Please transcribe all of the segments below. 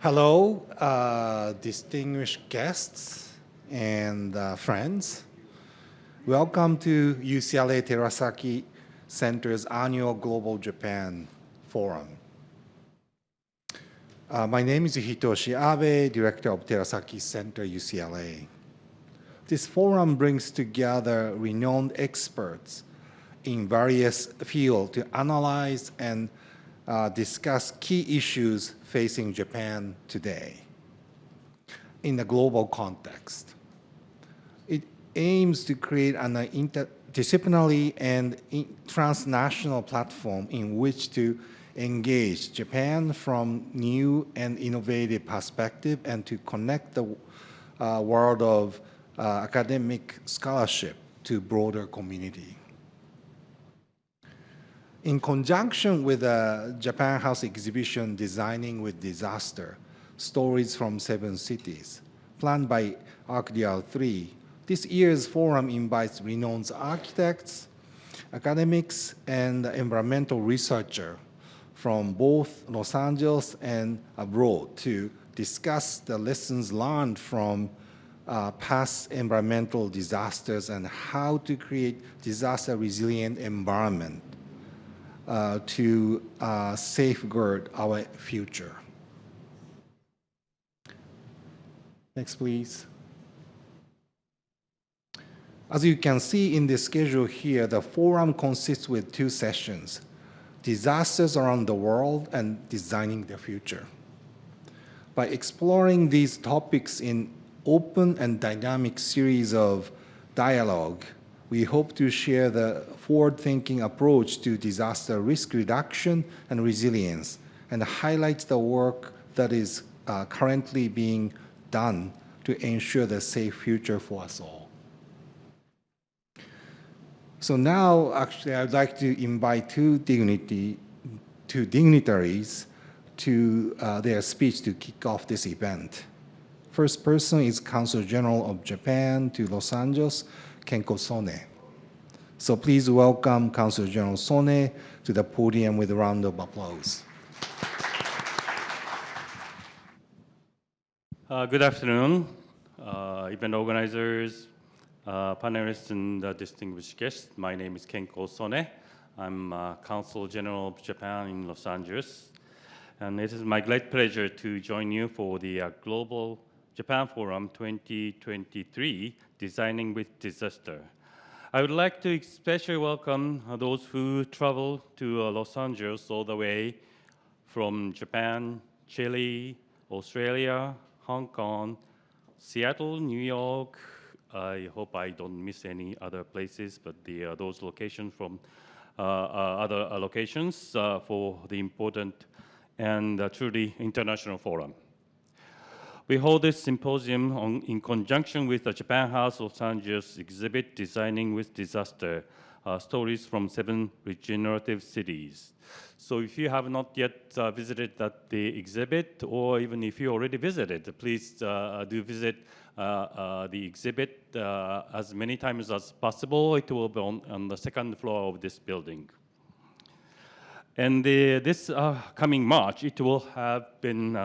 Hello, distinguished guests and friends. Welcome to UCLA Terasaki Center's annual Global Japan Forum. My name is Hitoshi Abe, Director of Terasaki Center, UCLA. This forum brings together renowned experts in various fields to analyze and discuss key issues facing Japan today in a global context. It aims to create an interdisciplinary and transnational platform in which to engage Japan from new and innovative perspective and to connect the world of academic scholarship to broader community. In conjunction with the Japan House exhibition Designing with Disaster, Stories from Seven Cities, planned by ArcDR 3, this year's forum invites renowned architects, academics, and environmental researchers from both Los Angeles and abroad to discuss the lessons learned from past environmental disasters and how to create disaster-resilient environment to safeguard our future. Next, please. As you can see in the schedule here, the forum consists with two sessions, disasters around the world and designing the future. By exploring these topics in open and dynamic series of dialogue, we hope to share the forward-thinking approach to disaster risk reduction and resilience and highlight the work that is currently being done to ensure the safe future for us all. So now, actually, I'd like to invite two dignitaries to their speech to kick off this event. First person is Consul General of Japan to Los Angeles, Kenko Sone. So please welcome Consul General Sone to the podium with a round of applause. Good afternoon, event organizers, panelists, and distinguished guests. My name is Kenko Sone. I'm Consul General of Japan in Los Angeles. And it is my great pleasure to join you for the Global Japan Forum 2023, Designing with Disaster. I would like to especially welcome those who travel to Los Angeles all the way from Japan, Chile, Australia, Hong Kong, Seattle, New York. I hope I don't miss any other places, but those locations from other locations for the important and truly international forum. We hold this symposium in conjunction with the Japan House Los Angeles exhibit Designing with Disaster, Stories from Seven Regenerative Cities. So if you have not yet visited the exhibit, or even if you already visited, please do visit the exhibit as many times as possible. It will be on the second floor of this building. And this coming March, it will have been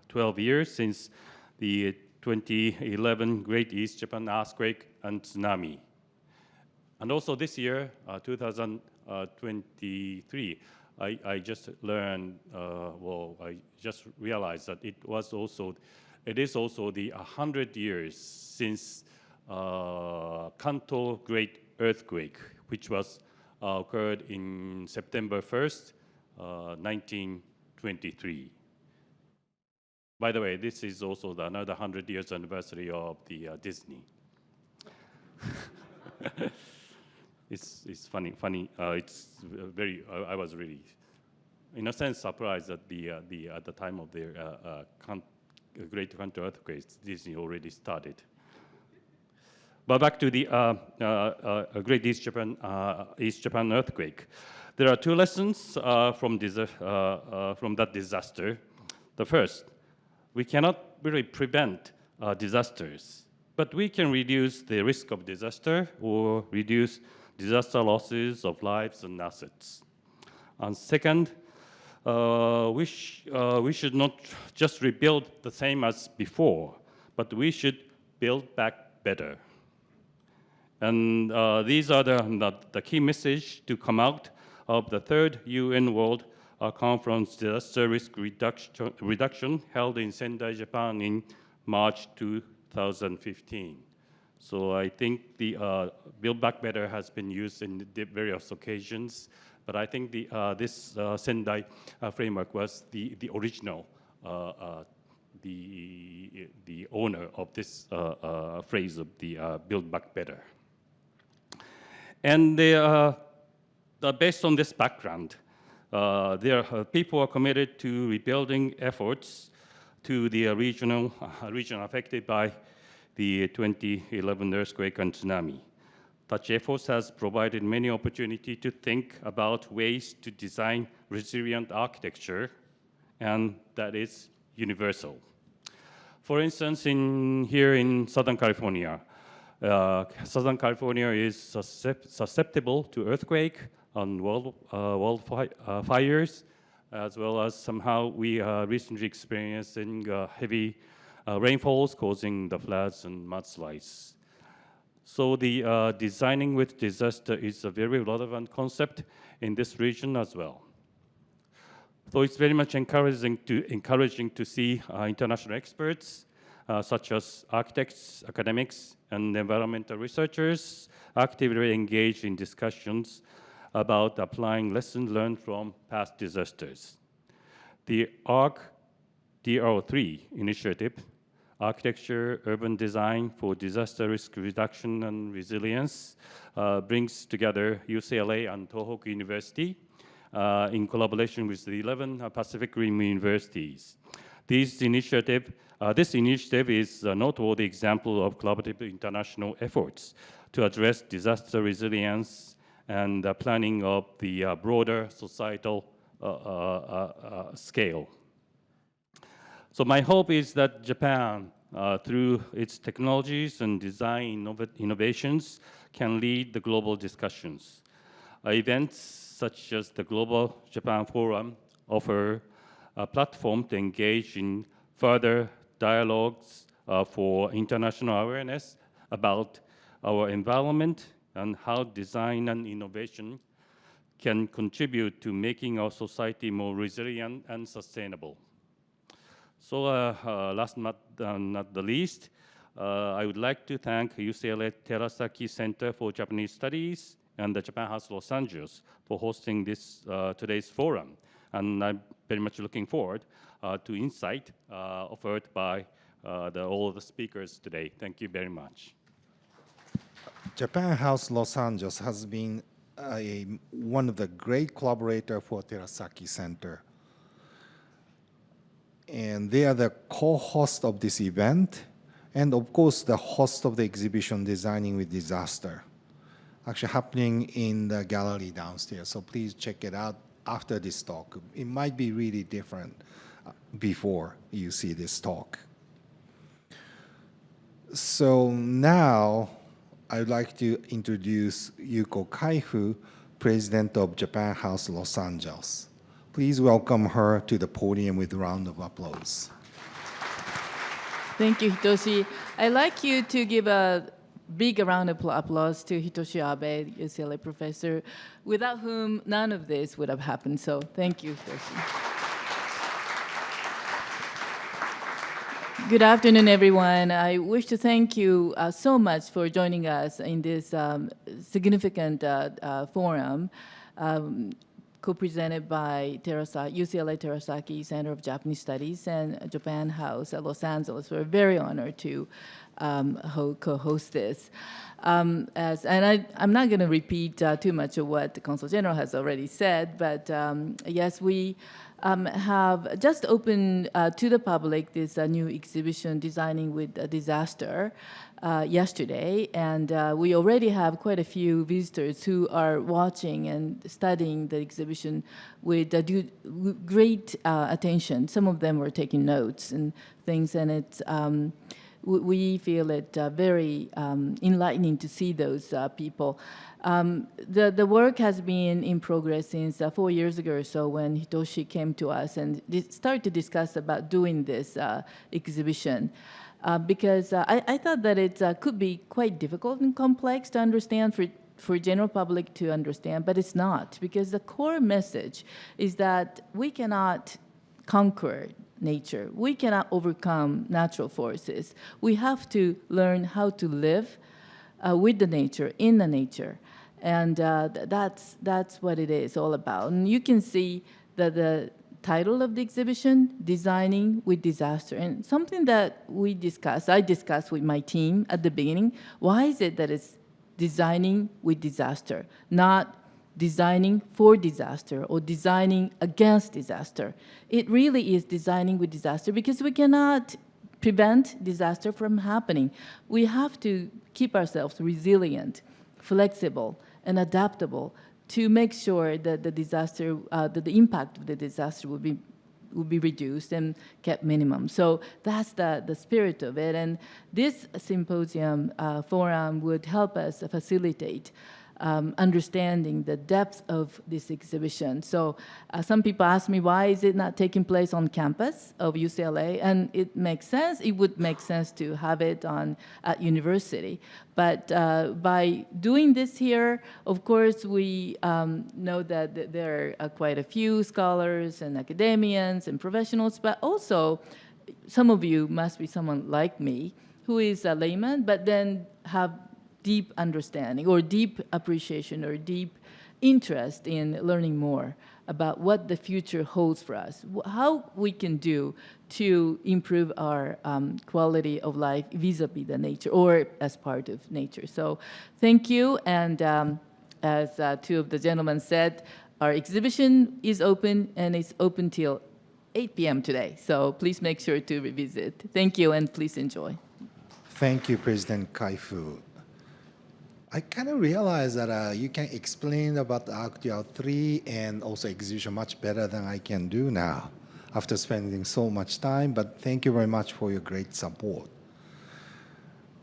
12 years since the 2011 Great East Japan earthquake and tsunami. And also this year, 2023, I just learned, I just realized that it is also the 100 years since Kanto Great Earthquake, which was occurred in September 1st, 1923. By the way, this is also another 100 years anniversary of the Disney. It's funny. It's very. I was really, in a sense, surprised that at the time of the Great Kanto earthquake, Disney already started. But back to the Great East Japan earthquake. There are two lessons from that disaster. The first, we cannot really prevent disasters, but we can reduce the risk of disaster or reduce disaster losses of lives and assets. And second, we should not just rebuild the same as before, but we should build back better. And these are the key message to come out of the third UN World Conference Disaster Risk Reduction held in Sendai, Japan in March 2015. So I think the Build Back Better has been used in the various occasions, but I think this Sendai framework was the original, the owner of this phrase of the Build Back Better. And based on this background, people are committed to rebuilding efforts to the region affected by the 2011 earthquake and tsunami. Such efforts has provided many opportunities to think about ways to design resilient architecture, and that is universal. For instance, here in Southern California, Southern California is susceptible to earthquake and wildfires, as well as somehow we are recently experiencing heavy rainfalls causing the floods and mudslides. So the designing with disaster is a very relevant concept in this region as well. So it's very much encouraging to see international experts, such as architects, academics, and environmental researchers actively engaged in discussions about applying lessons learned from past disasters. The ARC-DR3 initiative, Architecture, Urban Design for Disaster Risk Reduction and Resilience, brings together UCLA and Tohoku University in collaboration with the 11 Pacific Rim universities. This initiative is a noteworthy example of collaborative international efforts to address disaster resilience and planning of the broader societal scale. So my hope is that Japan, through its technologies and design innovations, can lead the global discussions. Events such as the Global Japan Forum offer a platform to engage in further dialogues for international awareness about our environment and how design and innovation can contribute to making our society more resilient and sustainable. So last but not the least, I would like to thank UCLA Terasaki Center for Japanese Studies and the Japan House Los Angeles for hosting this today's forum. And I'm very much looking forward to insight offered by all of the speakers today. Thank you very much. Japan House Los Angeles has been one of the great collaborators for Terasaki Center. And they are the co-host of this event, and of course the host of the exhibition Designing with Disaster, actually happening in the gallery downstairs. So please check it out after this talk. It might be really different before you see this talk. So now I'd like to introduce Yuko Kaifu, President of Japan House Los Angeles. Please welcome her to the podium with a round of applause. Thank you, Hitoshi. I'd like you to give a big round of applause to Hitoshi Abe, UCLA professor, without whom none of this would have happened. So thank you, Hitoshi. Good afternoon, everyone. I wish to thank you so much for joining us in this significant forum co-presented by UCLA Terasaki Center of Japanese Studies and Japan House at Los Angeles. We're very honored to co-host this. I'm not going to repeat too much of what the Consul General has already said, but yes, we have just opened to the public this new exhibition, Designing with a Disaster, yesterday, and we already have quite a few visitors who are watching and studying the exhibition with great attention. Some of them were taking notes and things, and it's we feel it very enlightening to see those people. The work has been in progress since 4 years ago or so when Hitoshi came to us and started to discuss about doing this exhibition. Because I thought that it could be quite difficult and complex to understand for general public to understand, but it's not, because the core message is that we cannot conquer nature. We cannot overcome natural forces. We have to learn how to live with the nature, in the nature. And that's what it is all about. And you can see that the title of the exhibition, Designing with Disaster, and something that I discussed with my team at the beginning. Why is it that it's designing with disaster, not designing for disaster or designing against disaster? It really is designing with disaster because we cannot prevent disaster from happening. We have to keep ourselves resilient, flexible, and adaptable to make sure that the disaster, that the impact of the disaster will be reduced and kept minimum. So that's the spirit of it. And this symposium forum would help us facilitate understanding the depth of this exhibition. So some people ask me, why is it not taking place on campus of UCLA? And it makes sense. It would make sense to have it at university. But by doing this here, of course, we know that there are quite a few scholars and academians and professionals, but also some of you must be someone like me who is a layman, but then have deep understanding or deep appreciation or deep interest in learning more about what the future holds for us, how we can do to improve our quality of life vis-a-vis the nature or as part of nature. So thank you. And as two of the gentlemen said, our exhibition is open and it's open till 8 p.m. today. So please make sure to revisit. Thank you and please enjoy. Thank you, President Kaifu. I kind of realized that you can explain about the Actual 3 and also exhibition much better than I can do now after spending so much time, but thank you very much for your great support.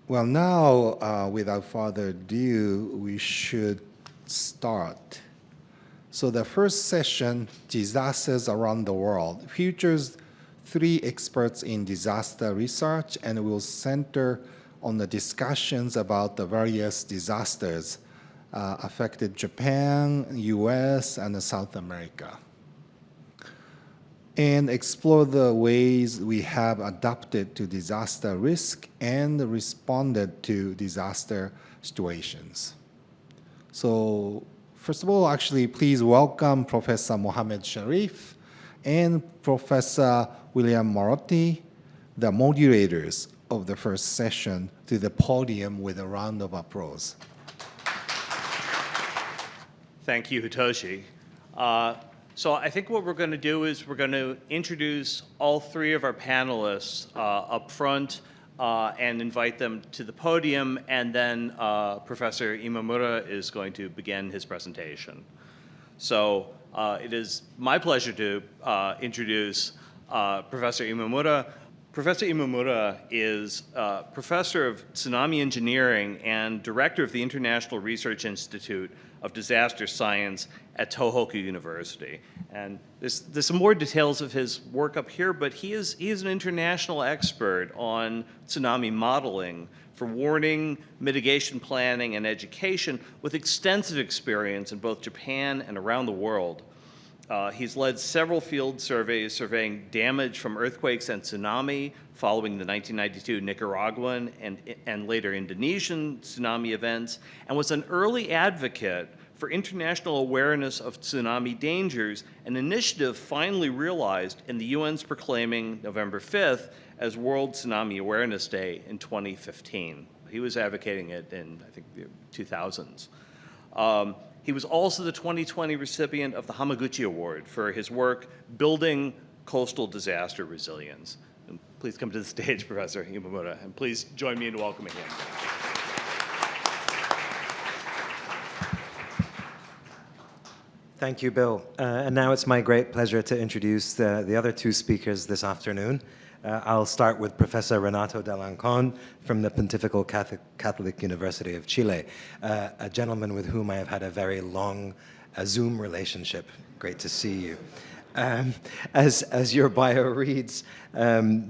Well, now, without further ado, we should start. So the first session, Disasters Around the World, features 3 experts in disaster research and will center on the discussions about the various disasters affected Japan, US, and South America, and explore the ways we have adapted to disaster risk and responded to disaster situations. So first of all, actually, please welcome Professor Mohamed Sharif and Professor William Marotti, the moderators of the first session, to the podium with a round of applause. Thank you, Hitoshi. So I think what we're going to do is we're going to introduce all 3 of our panelists up front and invite them to the podium, and then Professor Imamura is going to begin his presentation. So it is my pleasure to introduce Professor Imamura. Professor Imamura is Professor of Tsunami Engineering and Director of the International Research Institute of Disaster Science at Tohoku University. And there's some more details of his work up here, but he is an international expert on tsunami modeling for warning, mitigation planning, and education with extensive experience in both Japan and around the world. He's led several field surveys surveying damage from earthquakes and tsunami following the 1992 Nicaraguan and later Indonesian tsunami events, and was an early advocate for international awareness of tsunami dangers, an initiative finally realized in the UN's proclaiming November 5th as World Tsunami Awareness Day in 2015. He was advocating it in, I think, the 2000s. He was also the 2020 recipient of the Hamaguchi Award for his work building coastal disaster resilience. And please come to the stage, Professor Imamura, and please join me in welcoming him. Thank you, Bill. And now it's my great pleasure to introduce the other 2 speakers this afternoon. I'll start with Professor Renato Delancon from the Pontifical Catholic University of Chile, a gentleman with whom I have had a very long Zoom relationship. Great to see you. As your bio reads,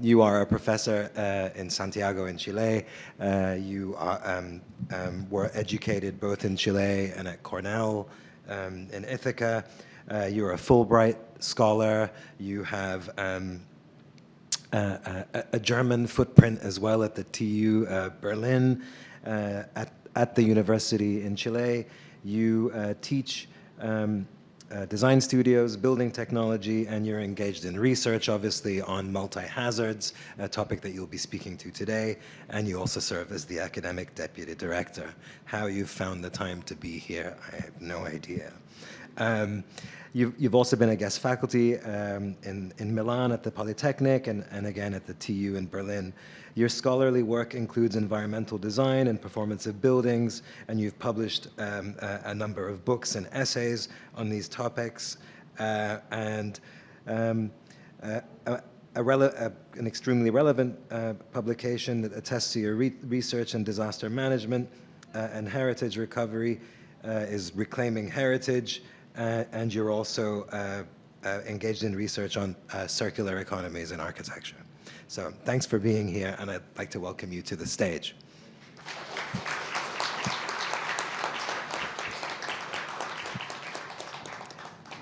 you are a professor in Santiago in Chile. You are, were educated both in Chile and at Cornell in Ithaca. You're a Fulbright scholar. You have a German footprint as well at the TU Berlin. At the university in Chile, you teach design studios, building technology, and you're engaged in research, obviously, on multi-hazards, a topic that you'll be speaking to today, and you also serve as the academic deputy director. How you found the time to be here, I have no idea. You've also been a guest faculty in Milan at the Polytechnic and again at the TU in Berlin. Your scholarly work includes environmental design and performance of buildings, and you've published a number of books and essays on these topics, and an extremely relevant publication that attests to your research in disaster management and heritage recovery is Reclaiming Heritage, and you're also engaged in research on circular economies in architecture. So thanks for being here, and I'd like to welcome you to the stage.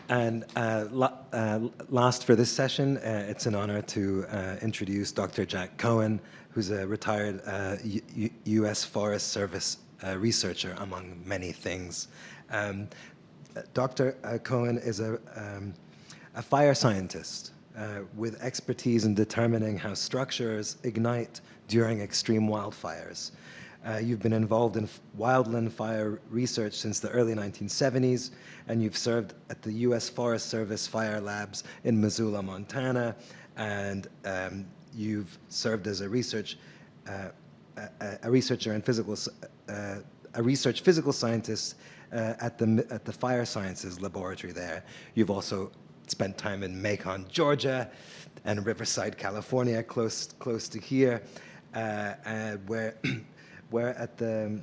And last for this session, it's an honor to introduce Dr. Jack Cohen, who's a retired U.S. Forest Service researcher, among many things. Dr. Cohen is a fire scientist with expertise in determining how structures ignite during extreme wildfires. You've been involved in wildland fire research since the early 1970s, and you've served at the U.S. Forest Service Fire Labs in Missoula, Montana, and you've served as a research researcher and a research physical scientist at the Fire Sciences Laboratory there. You've also spent time in Macon, Georgia, and Riverside, California, close to here, where at the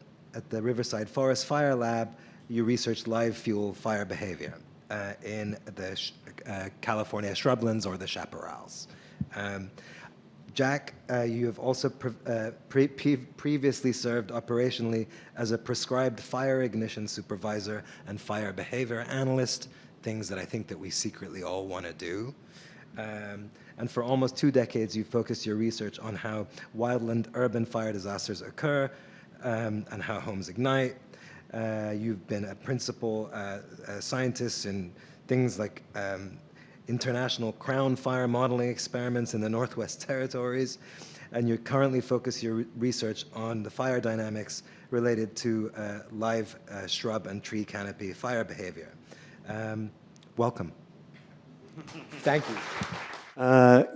Riverside Forest Fire Lab, you researched live fuel fire behavior in the California shrublands or the chaparrals. Jack, you have also previously served operationally as a prescribed fire ignition supervisor and fire behavior analyst, things that I think that we secretly all want to do. And for almost 2 decades, you've focused your research on how wildland urban fire disasters occur and how homes ignite. You've been a principal scientist in things like international crown fire modeling experiments in the Northwest Territories, and you currently focus your research on the fire dynamics related to live shrub and tree canopy fire behavior. Welcome. Thank you.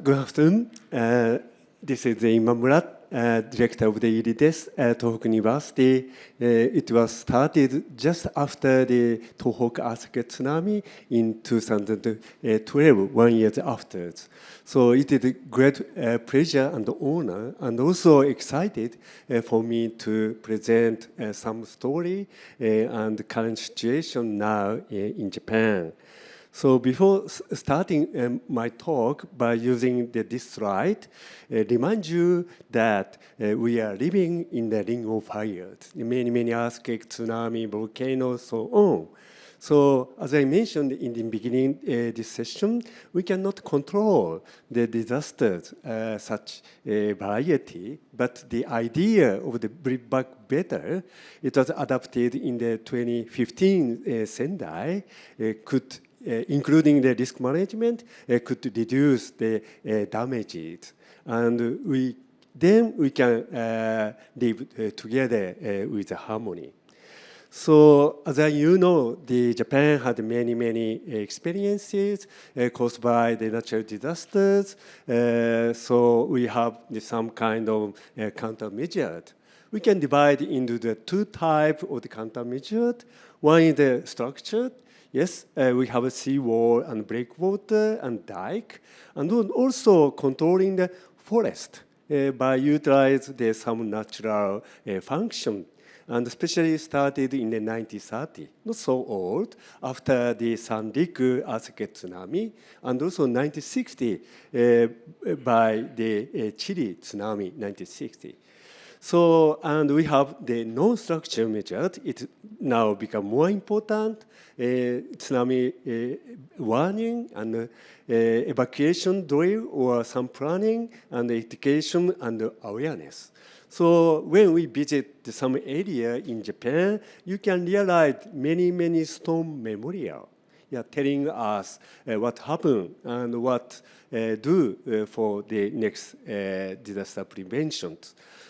Good afternoon. This is Imamura, director of the EDDES at Tohoku University. It was started just after the Tohoku earthquake tsunami in 2012, 1 year after. So it is a great pleasure and honor, and also excited for me to present some story and current situation now in Japan. So before starting my talk by using this slide, remind you that we are living in the ring of fires, many earthquakes, tsunami, volcanoes, so on. So as I mentioned in the beginning this session, we cannot control the disasters, such a variety, but the idea of the Build Back Better, it was adopted in the 2015 Sendai, could including the risk management, could reduce the damages. And then we can live together with harmony. So as you know, Japan had many experiences caused by the natural disasters. So we have some kind of countermeasures. We can divide into the 2 types of the countermeasures. One is the structured. Yes, we have a seawall and breakwater and dike, and also controlling the forest by utilizing some natural function, and especially started in the 1930s, not so old, after the Sanriku earthquake tsunami, and also 1960 by the Chile tsunami, 1960. So, and we have the non-structural measures. It now become more important. Tsunami warning and evacuation drill, or some planning and education and awareness. So when we visit some area in Japan, you can realize many stone memorial, telling us what happened and what do for the next disaster prevention.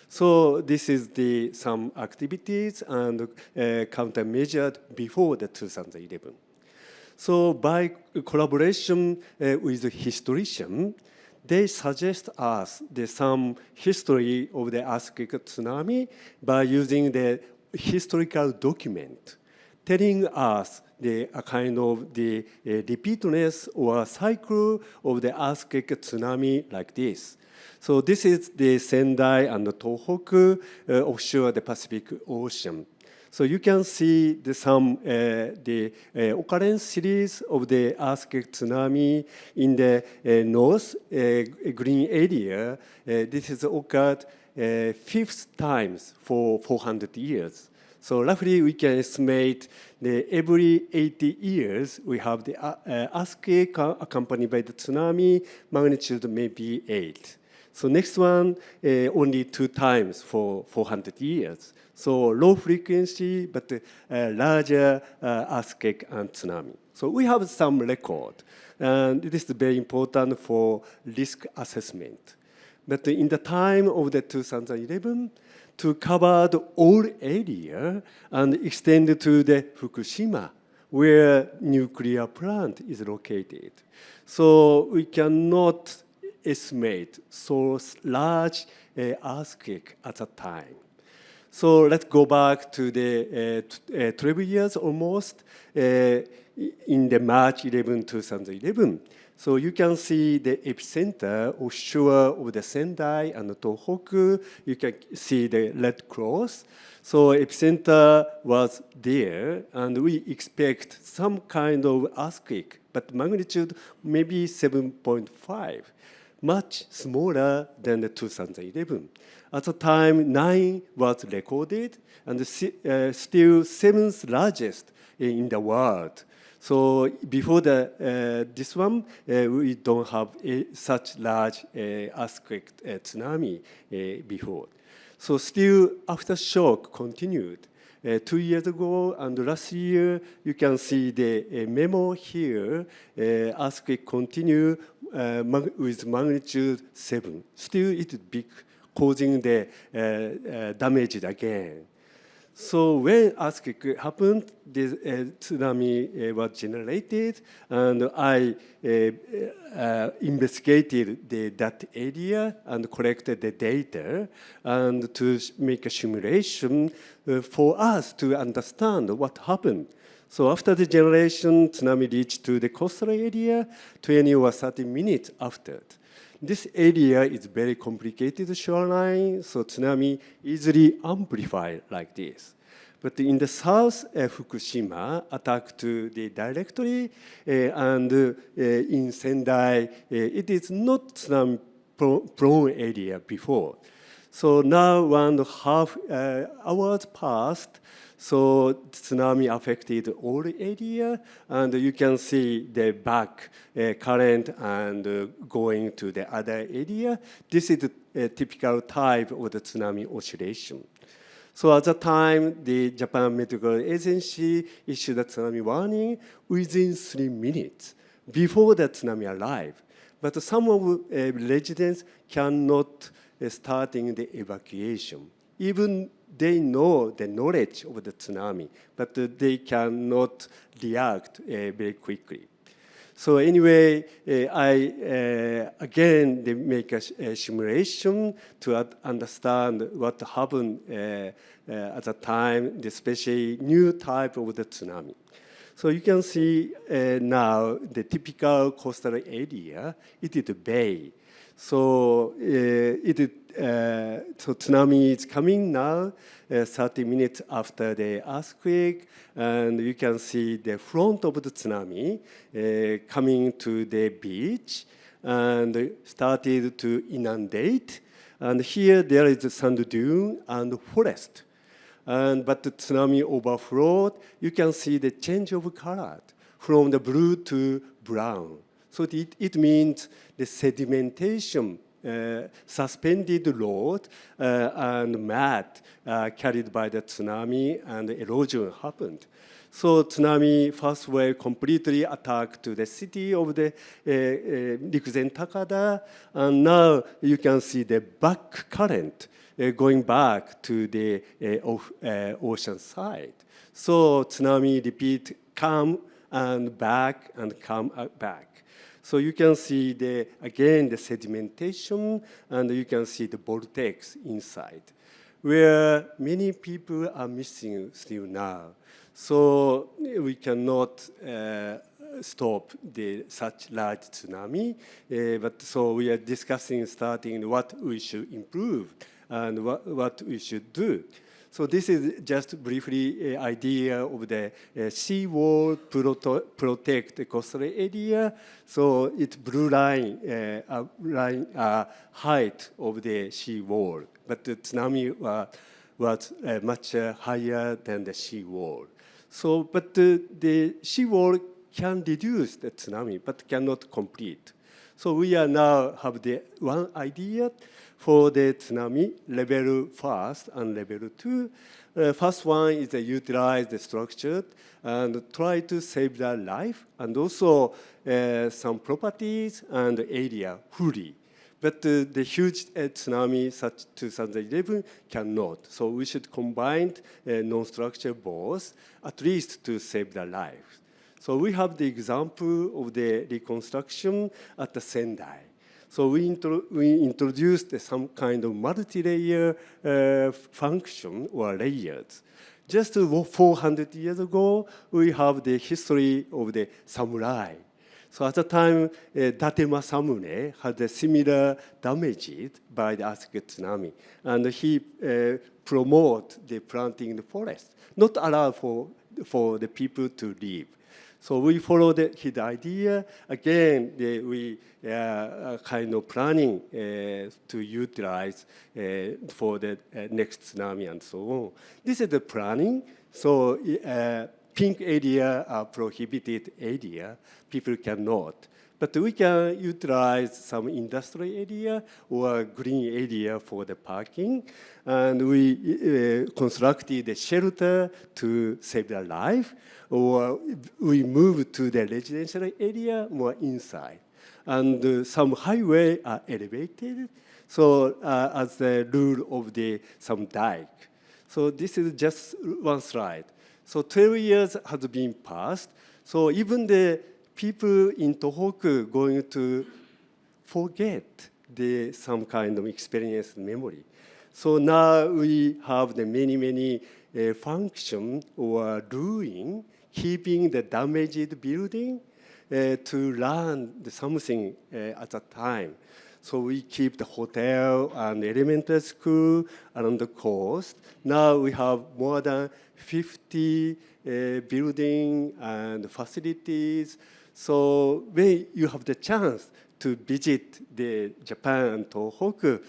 So this is some activities and countermeasures before the 2011. So by collaboration with historians, they suggest us some history of the earthquake tsunami by using the historical document, telling us a kind of the repeatedness or cycle of the earthquake tsunami like this. So this is the Sendai and the Tohoku offshore the Pacific Ocean. So you can see some occurrence series of the earthquake tsunami in the north green area. This has occurred 5 times for 400 years. So roughly we can estimate that every 80 years we have the earthquake accompanied by the tsunami, magnitude maybe 8. So next one, only 2 times for 400 years. So low frequency, but larger earthquake and tsunami. So we have some record, and this is very important for risk assessment. But in the time of the 2011, to cover the whole area and extend to the Fukushima, where nuclear plant is located. So we cannot estimate so large earthquake at that time. So let's go back to the 12 years almost in the March 11, 2011. So you can see the epicenter offshore of the Sendai and the Tohoku. You can see the red cross. So epicenter was there, and we expect some kind of earthquake, but magnitude maybe 7.5. Much smaller than the 2011. At the time, 9 was recorded, and still 7th largest in the world. So before this one, we don't have such large earthquake tsunami before. So still aftershock continued. 2 years ago and last year, you can see the memo here. Earthquake continue with magnitude 7. Still, it is big, causing the damage again. So when earthquake happened, the tsunami was generated, and I investigated that area and collected the data and to make a simulation for us to understand what happened. So after the generation, tsunami reached to the coastal area 20 or 30 minutes after. This area is very complicated shoreline, so tsunami easily amplified like this. But in the south, Fukushima attacked to the directly, and in Sendai, it is not tsunami prone area before. So now 1.5 hours passed, so tsunami affected all area, and you can see the back current and going to the other area. This is a typical type of the tsunami oscillation. So at the time, the Japan Medical Agency issued a tsunami warning within 3 minutes before the tsunami arrived. But some of residents cannot starting the evacuation. Even they know the knowledge of the tsunami, but they cannot react very quickly. So anyway, again, they make a simulation to understand what happened at the time, especially new type of the tsunami. So you can see now the typical coastal area, it is a bay. So so tsunami is coming now, 30 minutes after the earthquake, and you can see the front of the tsunami coming to the beach and started to inundate. And here there is a sand dune and forest. But the tsunami overflowed. You can see the change of color from the blue to brown. So it means the sedimentation, suspended road and mat carried by the tsunami, and erosion happened. So tsunami first wave completely attacked to the city of the Rikuzen Takada, and now you can see the back current going back to the ocean side. So tsunami repeat, come and back and come back. So you can see again the sedimentation, and you can see the vortex inside, where many people are missing still now. So we cannot stop such large tsunami, but so we are discussing starting what we should improve and what we should do. So this is just briefly an idea of the seawall protect the coastal area. So it's blue line, height of the seawall, but the tsunami was much higher than the seawall. So, but the seawall can reduce the tsunami, but cannot complete. So we are now have the one idea for the tsunami, level first and level 2. First one is utilize the structure and try to save their life, and also some properties and area fully. But the huge tsunami such 2011 cannot. So we should combine non-structural both, at least to save their lives. So we have the example of the reconstruction at the Sendai. So we introduced some kind of multi-layer function or layers. Just 400 years ago, we have the history of the samurai. So at the time, Datema Samune had a similar damages by the earthquake tsunami, and he promoted the planting the forest, not allow for the people to live. So we followed his idea. Again, we kind of planning to utilize for the next tsunami and so on. This is the planning. So pink area are prohibited area. People cannot. But we can utilize some industrial area or green area for the parking. And we constructed a shelter to save their life. Or we move to the residential area more inside. And some highway are elevated. So as the rule of some dike. So this is just one slide. So 12 years has been passed. So even the people in Tohoku going to forget some kind of experience memory. So now we have the many function or doing, keeping the damaged building to learn something at that time. So we keep the hotel and elementary school along the coast. Now we have more than 50 building and facilities. So when you have the chance to visit the Japan and Tohoku,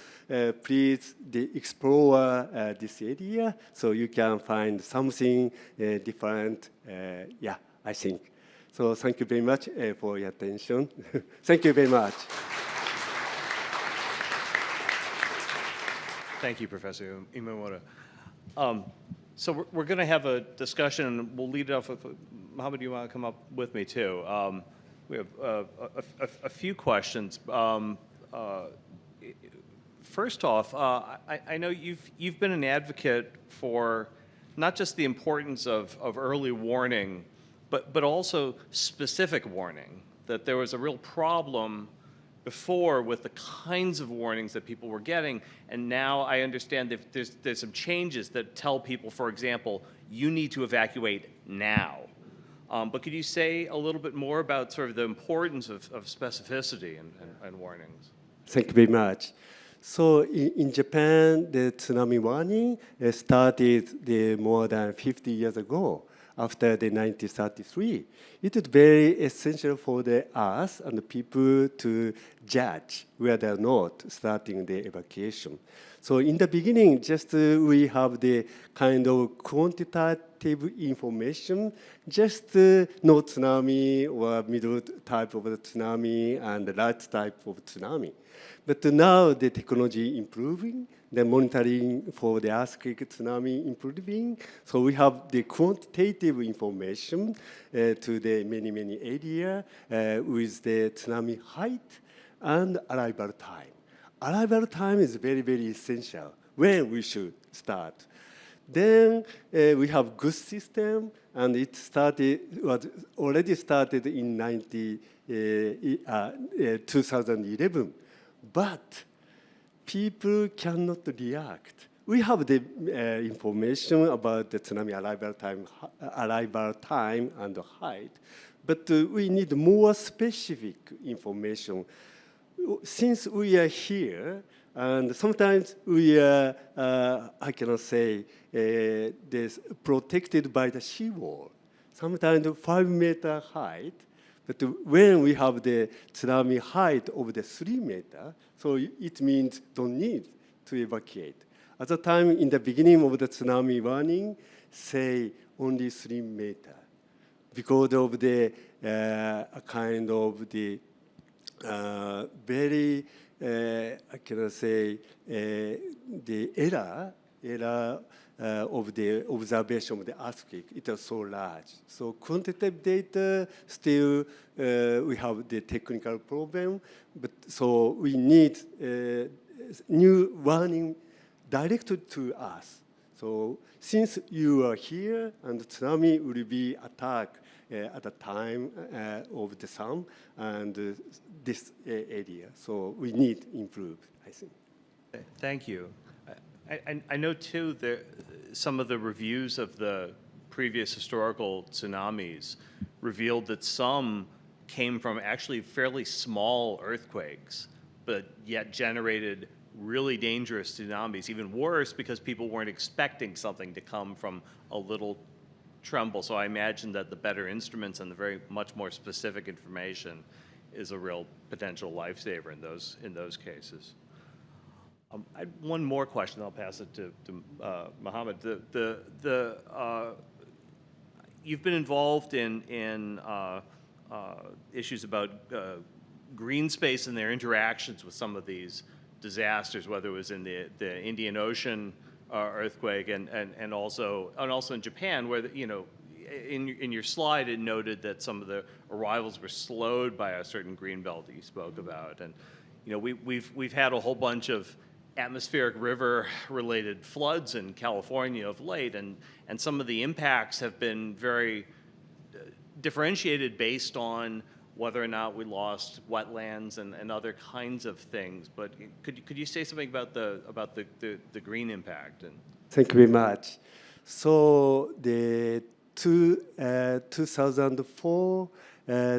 please explore this area so you can find something different. Yeah, I think. So thank you very much for your attention. Thank you very much. Thank you, Professor Imamura. So we're going to have a discussion, and we'll lead it off with, Mohamed, you want to come up with me too? We have a few questions. First off, I know you've been an advocate for not just the importance of early warning, but also specific warning, that there was a real problem before with the kinds of warnings that people were getting, and now I understand that there's some changes that tell people, for example, you need to evacuate now. But could you say a little bit more about sort of the importance of specificity and warnings? Thank you very much. So in Japan, the tsunami warning started more than 50 years ago after the 1933. It is very essential for us and the people to judge whether or not starting the evacuation. So in the beginning, just we have the kind of quantitative information, just no tsunami or middle type of tsunami and large type of tsunami. But now the technology improving, the monitoring for the earthquake tsunami improving. So we have the quantitative information to the many area with the tsunami height and arrival time. Arrival time is very essential when we should start. Then we have good system, and it was already started in 2011. But people cannot react. We have the information about the tsunami arrival time and the height, but we need more specific information. Since we are here, and sometimes we are, I cannot say, this protected by the seawall, sometimes 5-meter height. But when we have the tsunami height of the 3 meters, so it means don't need to evacuate. At the time, in the beginning of the tsunami warning, say only 3 meters, because of the kind of the very, I cannot say, the error of the observation of the earthquake. It was so large. So quantitative data, still we have the technical problem, but so we need new warning directed to us. So since you are here and tsunami will be attacked at the time of the sun and this area, so we need improve, I think. Thank you. I know, too, that some of the reviews of the previous historical tsunamis revealed that some came from actually fairly small earthquakes, but yet generated really dangerous tsunamis, even worse because people weren't expecting something to come from a little tremble. So I imagine that the better instruments and the very much more specific information is a real potential lifesaver in those cases. I had one more question. I'll pass it to Mohamed. You've been involved in issues about green space and their interactions with some of these disasters, whether it was in the Indian Ocean earthquake and also in Japan, where in your slide it noted that some of the arrivals were slowed by a certain green belt that you spoke about, and we've had a whole bunch of atmospheric river-related floods in California of late, and some of the impacts have been very differentiated based on whether or not we lost wetlands and other kinds of things. But could you say something about the green impact? Thank you very much. So the 2004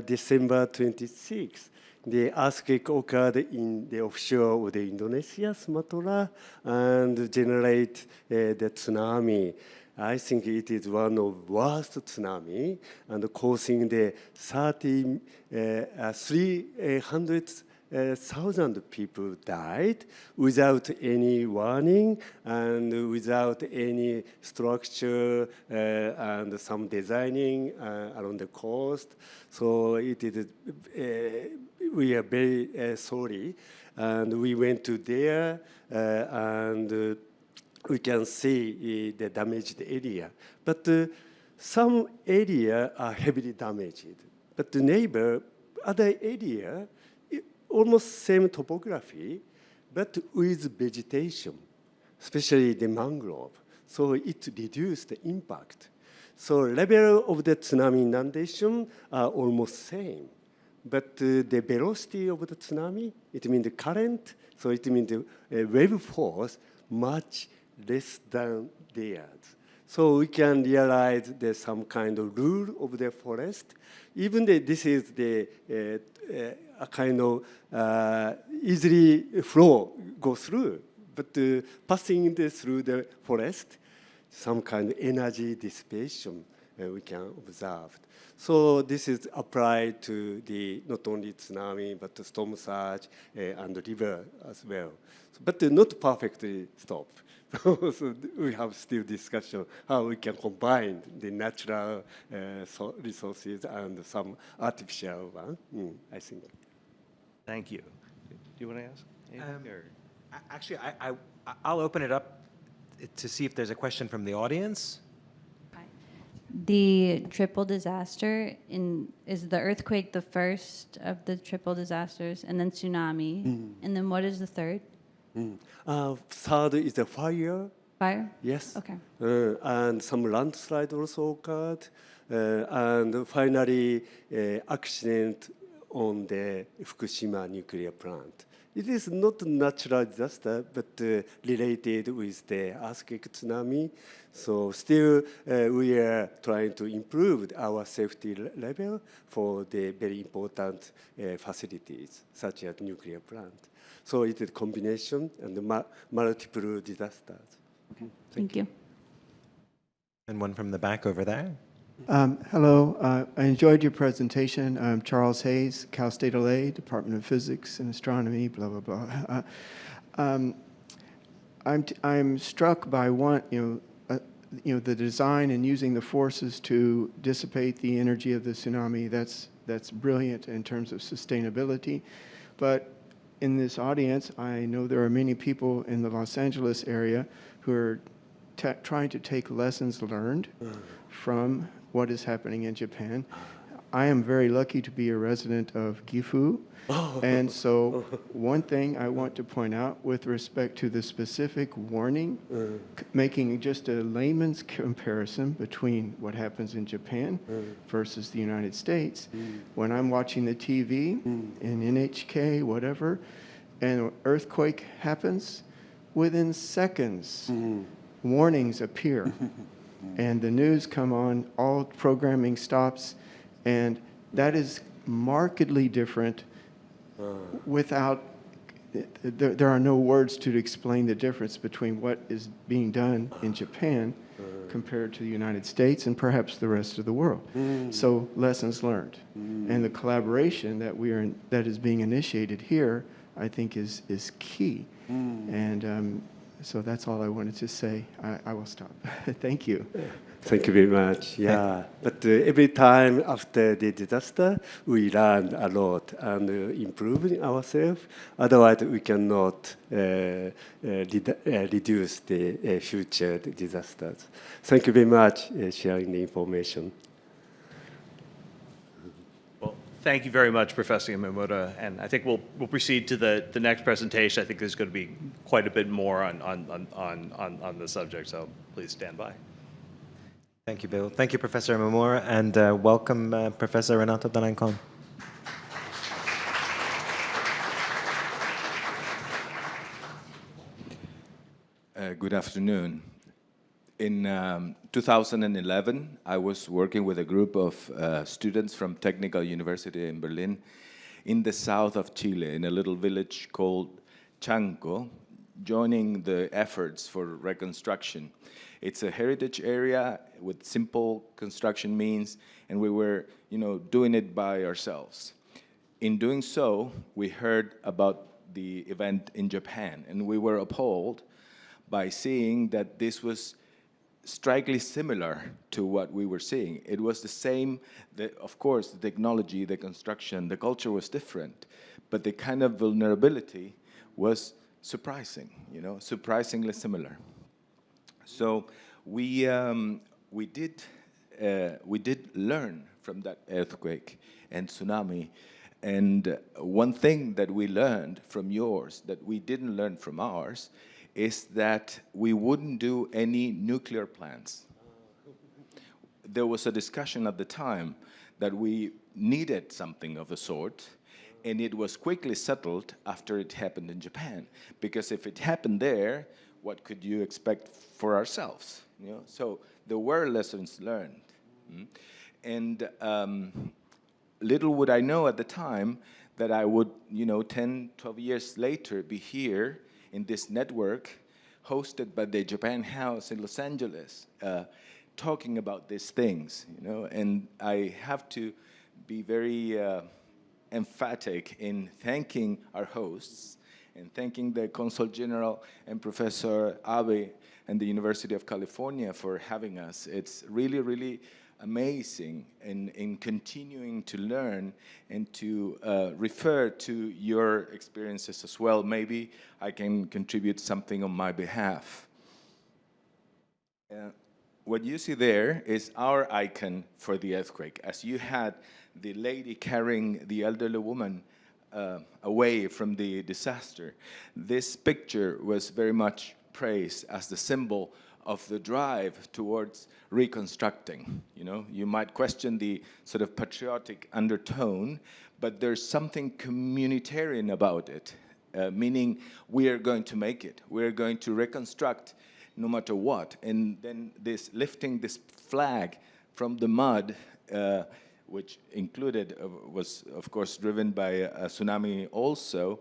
December 26th. The earthquake occurred in the offshore of the Indonesia, Sumatra, and generate the tsunami. I think it is one of worst tsunami and causing the 300,000 people died without any warning and without any structure and some designing along the coast. So it is. We are very sorry, and we went to there and. We can see the damaged area. But some area are heavily damaged. But the other area, almost same topography, but with vegetation, especially the mangrove. So it reduced the impact. So level of the tsunami inundation are almost same. But the velocity of the tsunami, it means the current, so it means the wave force much less than theirs. So we can realize there's some kind of rule of the forest. Even this is the a kind of easily flow go through, but passing through the forest, some kind of energy dissipation we can observe. So this is applied to the not only tsunami but the storm surge and the river as well. But not perfectly stop. So we have still discussion how we can combine the natural resources and some artificial one. I think. Thank you. Do you want to ask anything? Or? Actually, I'll open it up to see if there's a question from the audience. The triple disaster is the earthquake the first of the triple disasters, and then tsunami, and then what is the third? Third is the fire. Fire? Yes. Okay. And some landslide also occurred. And finally, accident on the Fukushima nuclear plant. It is not a natural disaster, but related with the earthquake tsunami. So still, we are trying to improve our safety level for the very important facilities, such as nuclear plant. So it is a combination and multiple disasters. Okay. Thank you. And one from the back over there. Hello, I enjoyed your presentation. I'm Charles Hayes, Cal State LA, Department of Physics and Astronomy, blah, blah, blah. I'm struck by the design and using the forces to dissipate the energy of the tsunami. That's brilliant in terms of sustainability. But in this audience, I know there are many people in the Los Angeles area who are trying to take lessons learned from what is happening in Japan. I am very lucky to be a resident of Gifu. And so one thing I want to point out with respect to the specific warning, making just a layman's comparison between what happens in Japan versus the United States, when I'm watching the TV in NHK, whatever, and an earthquake happens, within seconds, warnings appear. And the news come on, all programming stops, and that is markedly different without, there are no words to explain the difference between what is being done in Japan compared to the United States and perhaps the rest of the world. So lessons learned. And the collaboration that is being initiated here, I think is key. And so that's all I wanted to say. I will stop. Thank you. Thank you very much. Yeah, but every time after the disaster, we learn a lot and improving ourselves. Otherwise, we cannot reduce the future disasters. Thank you very much for sharing the information. Thank you very much, Professor Yamamura. And I think we'll proceed to the next presentation. I think there's going to be quite a bit more on the subject, so please stand by. Thank you, Bill. Thank you, Professor Yamamura, and welcome, Professor Renato Dalancon. Good afternoon. In 2011, I was working with a group of students from Technical University in Berlin in the south of Chile, in a little village called Chanco, joining the efforts for reconstruction. It's a heritage area with simple construction means, and we were, doing it by ourselves. In doing so, we heard about the event in Japan, and we were appalled by seeing that this was strikingly similar to what we were seeing. It was the same, of course, the technology, the construction, the culture was different, but the kind of vulnerability was surprising, surprisingly similar. So we did learn from that earthquake and tsunami. And one thing that we learned from yours that we didn't learn from ours is that we wouldn't do any nuclear plants. There was a discussion at the time that we needed something of the sort, and it was quickly settled after it happened in Japan. Because if it happened there, what could you expect for ourselves? So there were lessons learned. And little would I know at the time that I would, 10, 12 years later, be here in this network hosted by the Japan House in Los Angeles, talking about these things, and I have to be very emphatic in thanking our hosts and thanking the Consul General and Professor Abe and the University of California for having us. It's really, really amazing in continuing to learn and to refer to your experiences as well. Maybe I can contribute something on my behalf. What you see there is our icon for the earthquake. As you had the lady carrying the elderly woman away from the disaster, this picture was very much praised as the symbol of the drive towards reconstructing. You might question the sort of patriotic undertone, but there's something communitarian about it, meaning we are going to make it. We're going to reconstruct no matter what. And then this lifting this flag from the mud, which included, was of course driven by a tsunami also,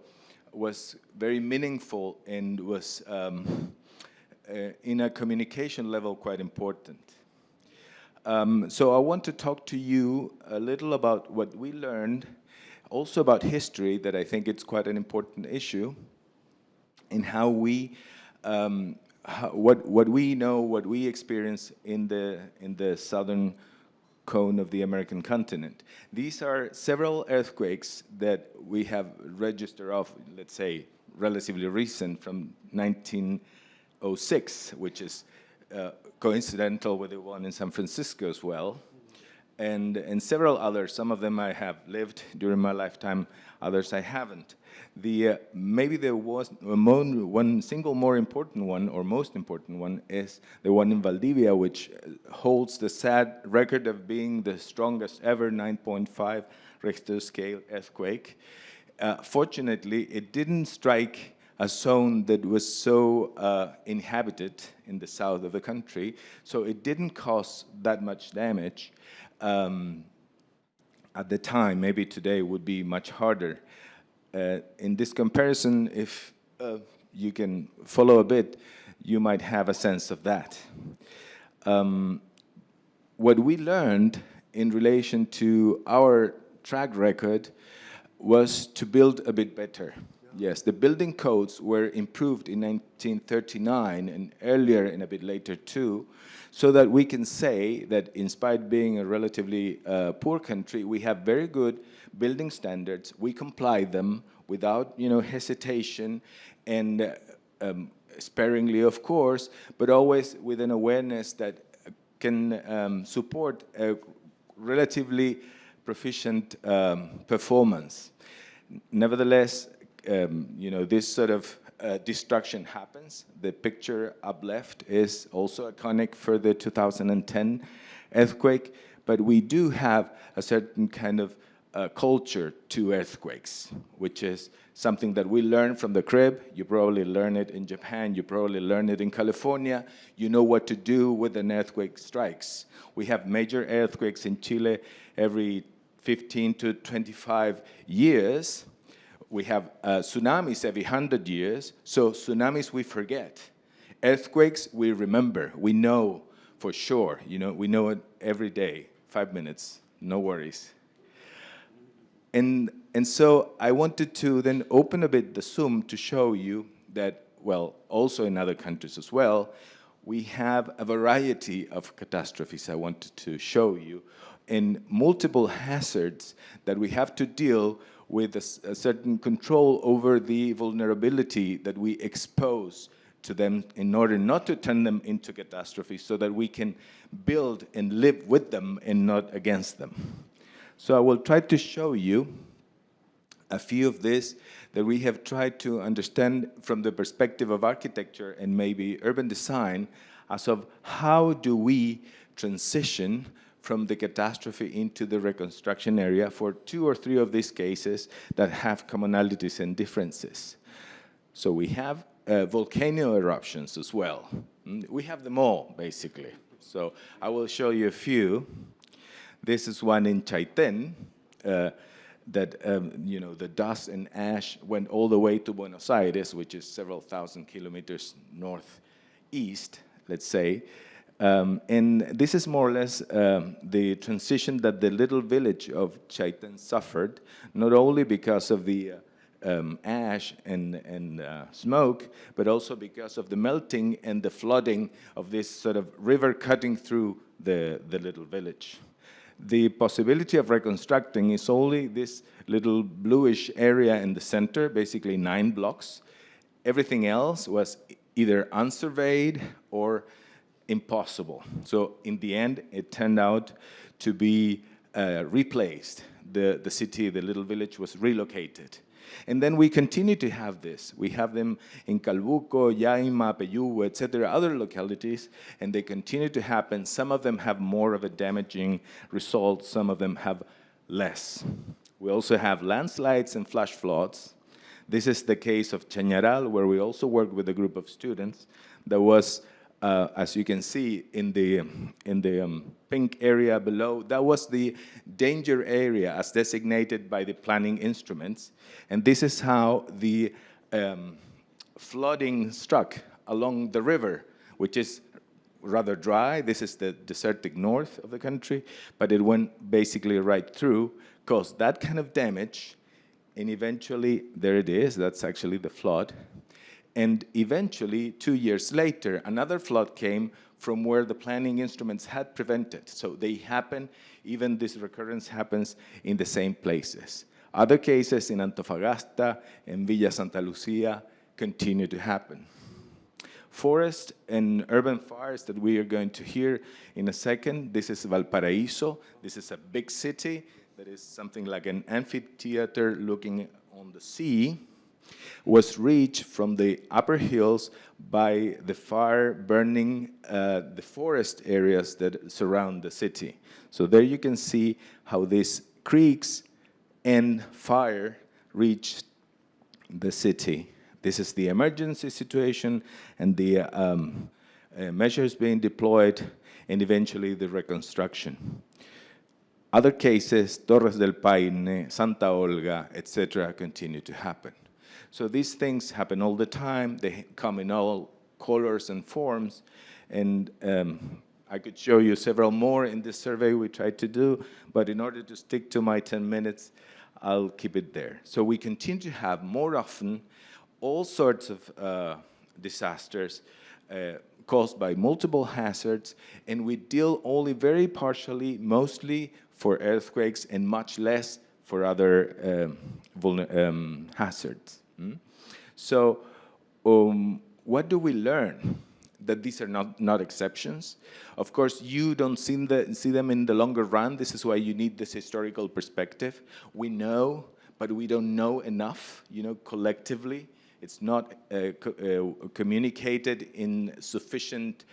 was very meaningful and was in a communication level quite important. So I want to talk to you a little about what we learned, also about history, that I think it's quite an important issue, and how we, what we know, what we experience in the southern cone of the American continent. These are several earthquakes that we have registered of, let's say, relatively recent, from 1906, which is coincidental with the one in San Francisco as well, and several others. Some of them I have lived during my lifetime, others I haven't. Maybe there was one single more important one, or most important one, is the one in Valdivia, which holds the sad record of being the strongest ever 9.5 Richter scale earthquake. Fortunately, it didn't strike a zone that was so inhabited in the south of the country, so it didn't cause that much damage. At the time, maybe today would be much harder. In this comparison, if you can follow a bit, you might have a sense of that. What we learned in relation to our track record was to build a bit better. Yes, the building codes were improved in 1939 and earlier and a bit later too, so that we can say that in spite of being a relatively poor country, we have very good building standards. We comply them without, hesitation, and sparingly, of course, but always with an awareness that can support a relatively proficient performance. Nevertheless, this sort of destruction happens. The picture up left is also iconic for the 2010 earthquake, but we do have a certain kind of culture to earthquakes, which is something that we learn from the crib. You probably learn it in Japan, you probably learn it in California. You know what to do when an earthquake strikes. We have major earthquakes in Chile every 15 to 25 years. We have tsunamis every 100 years, so tsunamis we forget. Earthquakes we remember, we know for sure, we know it every day, 5 minutes, no worries. And so I wanted to then open a bit the Zoom to show you that, well, also in other countries as well, we have a variety of catastrophes I wanted to show you, and multiple hazards that we have to deal with a certain control over the vulnerability that we expose to them in order not to turn them into catastrophes, so that we can build and live with them and not against them. So I will try to show you a few of this that we have tried to understand from the perspective of architecture and maybe urban design, as of how do we transition from the catastrophe into the reconstruction area for 2 or 3 of these cases that have commonalities and differences. So we have volcano eruptions as well. We have them all, basically. So I will show you a few. This is one in Chaitén, that, the dust and ash went all the way to Buenos Aires, which is several thousand kilometers northeast, let's say. And this is more or less the transition that the little village of Chaitén suffered, not only because of the ash and smoke, but also because of the melting and the flooding of this sort of river cutting through the little village. The possibility of reconstructing is only this little bluish area in the center, basically 9 blocks. Everything else was either unsurveyed or impossible. So in the end, it turned out to be replaced. The city, the little village was relocated. And then we continue to have this. We have them in Calbuco, Yaima, Peyúgue, etc., other localities, and they continue to happen. Some of them have more of a damaging result. Some of them have less. We also have landslides and flash floods. This is the case of Chañaral, where we also worked with a group of students. There was, as you can see in the pink area below, that was the danger area as designated by the planning instruments. And this is how the flooding struck along the river, which is rather dry. This is the desertic north of the country, but it went basically right through, caused that kind of damage, and eventually, there it is, that's actually the flood. And eventually, 2 years later, another flood came from where the planning instruments had prevented. So they happen, even this recurrence happens in the same places. Other cases in Antofagasta and Villa Santa Lucia continue to happen. Forest and urban fires that we are going to hear in a second. This is Valparaíso. This is a big city that is something like an amphitheater looking on the sea. Was reached from the upper hills by the fire burning the forest areas that surround the city. So there you can see how these creeks and fire reached the city. This is the emergency situation and the measures being deployed, and eventually the reconstruction. Other cases, Torres del Paine, Santa Olga, etc., continue to happen. So these things happen all the time. They come in all colors and forms. And I could show you several more in this survey we tried to do, but in order to stick to my 10 minutes, I'll keep it there. So we continue to have more often all sorts of disasters caused by multiple hazards, and we deal only very partially, mostly for earthquakes and much less for other hazards. So what do we learn? That these are not exceptions. Of course, you don't see them in the longer run. This is why you need this historical perspective. We know, but we don't know enough, collectively. It's not communicated in sufficient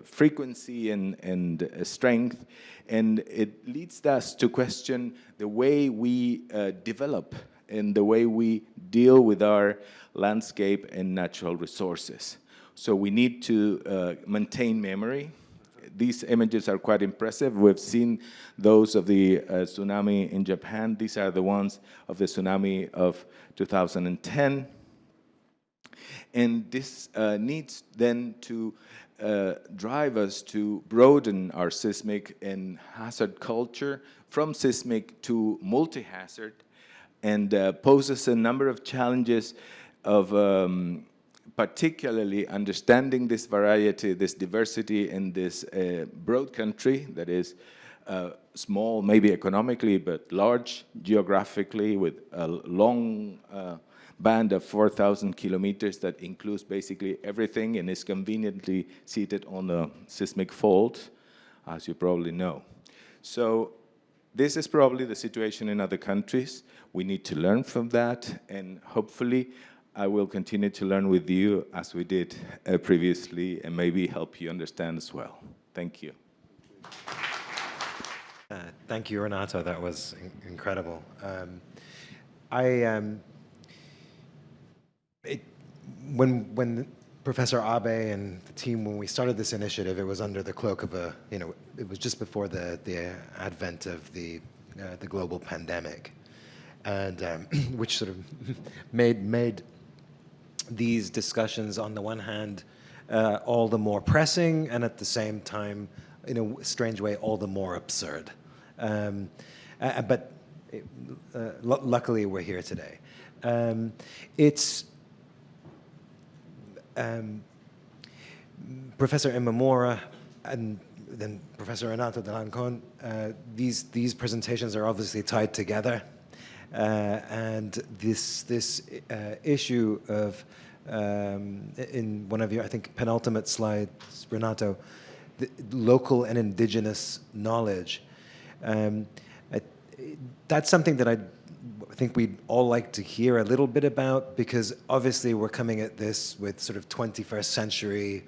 frequency and strength, and it leads us to question the way we develop and the way we deal with our landscape and natural resources. So we need to maintain memory. These images are quite impressive. We've seen those of the tsunami in Japan. These are the ones of the tsunami of 2010. And this needs then to drive us to broaden our seismic and hazard culture from seismic to multi-hazard, and poses a number of challenges of particularly understanding this variety, this diversity in this broad country that is small, maybe economically, but large geographically, with a long band of 4,000 kilometers that includes basically everything and is conveniently seated on a seismic fault, as you probably know. So this is probably the situation in other countries. We need to learn from that, and hopefully I will continue to learn with you as we did previously, and maybe help you understand as well. Thank you. Thank you, Renato. That was incredible. When Professor Abe and the team, when we started this initiative, it was under the cloak of it was just before the advent of the global pandemic, and which sort of made these discussions, on the one hand, all the more pressing, and at the same time, in a strange way, all the more absurd. But luckily, we're here today. Professor Imamura and then Professor Renato Delancon, these presentations are obviously tied together, and this issue of in one of your, I think, penultimate slides, Renato, the local and indigenous knowledge. That's something that I think we'd all like to hear a little bit about, because obviously we're coming at this with sort of 21st century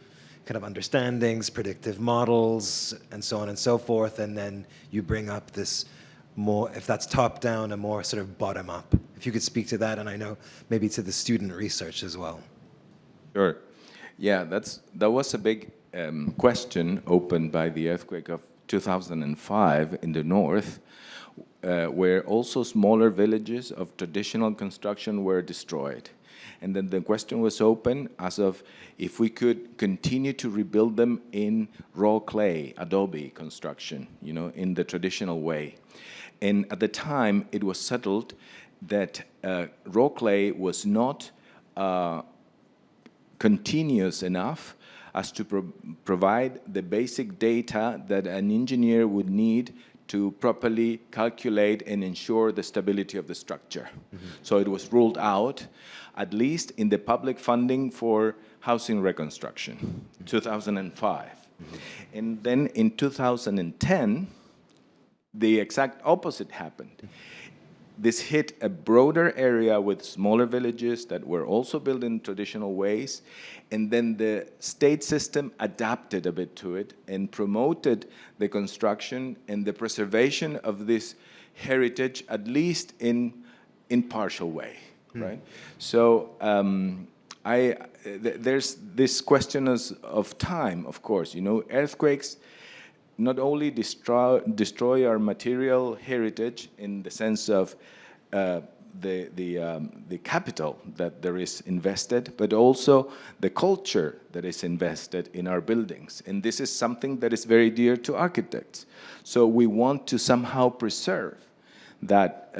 kind of understandings, predictive models, and so on and so forth, and then you bring up this more, if that's top down, a more sort of bottom up. If you could speak to that, and I know maybe to the student research as well. Sure. Yeah, that was a big question opened by the earthquake of 2005 in the north, where also smaller villages of traditional construction were destroyed. And then the question was open as of if we could continue to rebuild them in raw clay, adobe construction, in the traditional way. And at the time, it was settled that raw clay was not continuous enough as to provide the basic data that an engineer would need to properly calculate and ensure the stability of the structure. Mm-hmm. So it was ruled out, at least in the public funding for housing reconstruction, 2005. Mm-hmm. And then in 2010, the exact opposite happened. This hit a broader area with smaller villages that were also built in traditional ways, and then the state system adapted a bit to it and promoted the construction and the preservation of this heritage, at least in partial way, right? So there's this question of time, of course. Earthquakes not only destroy our material heritage in the sense of the capital that there is invested, but also the culture that is invested in our buildings. And this is something that is very dear to architects. So we want to somehow preserve that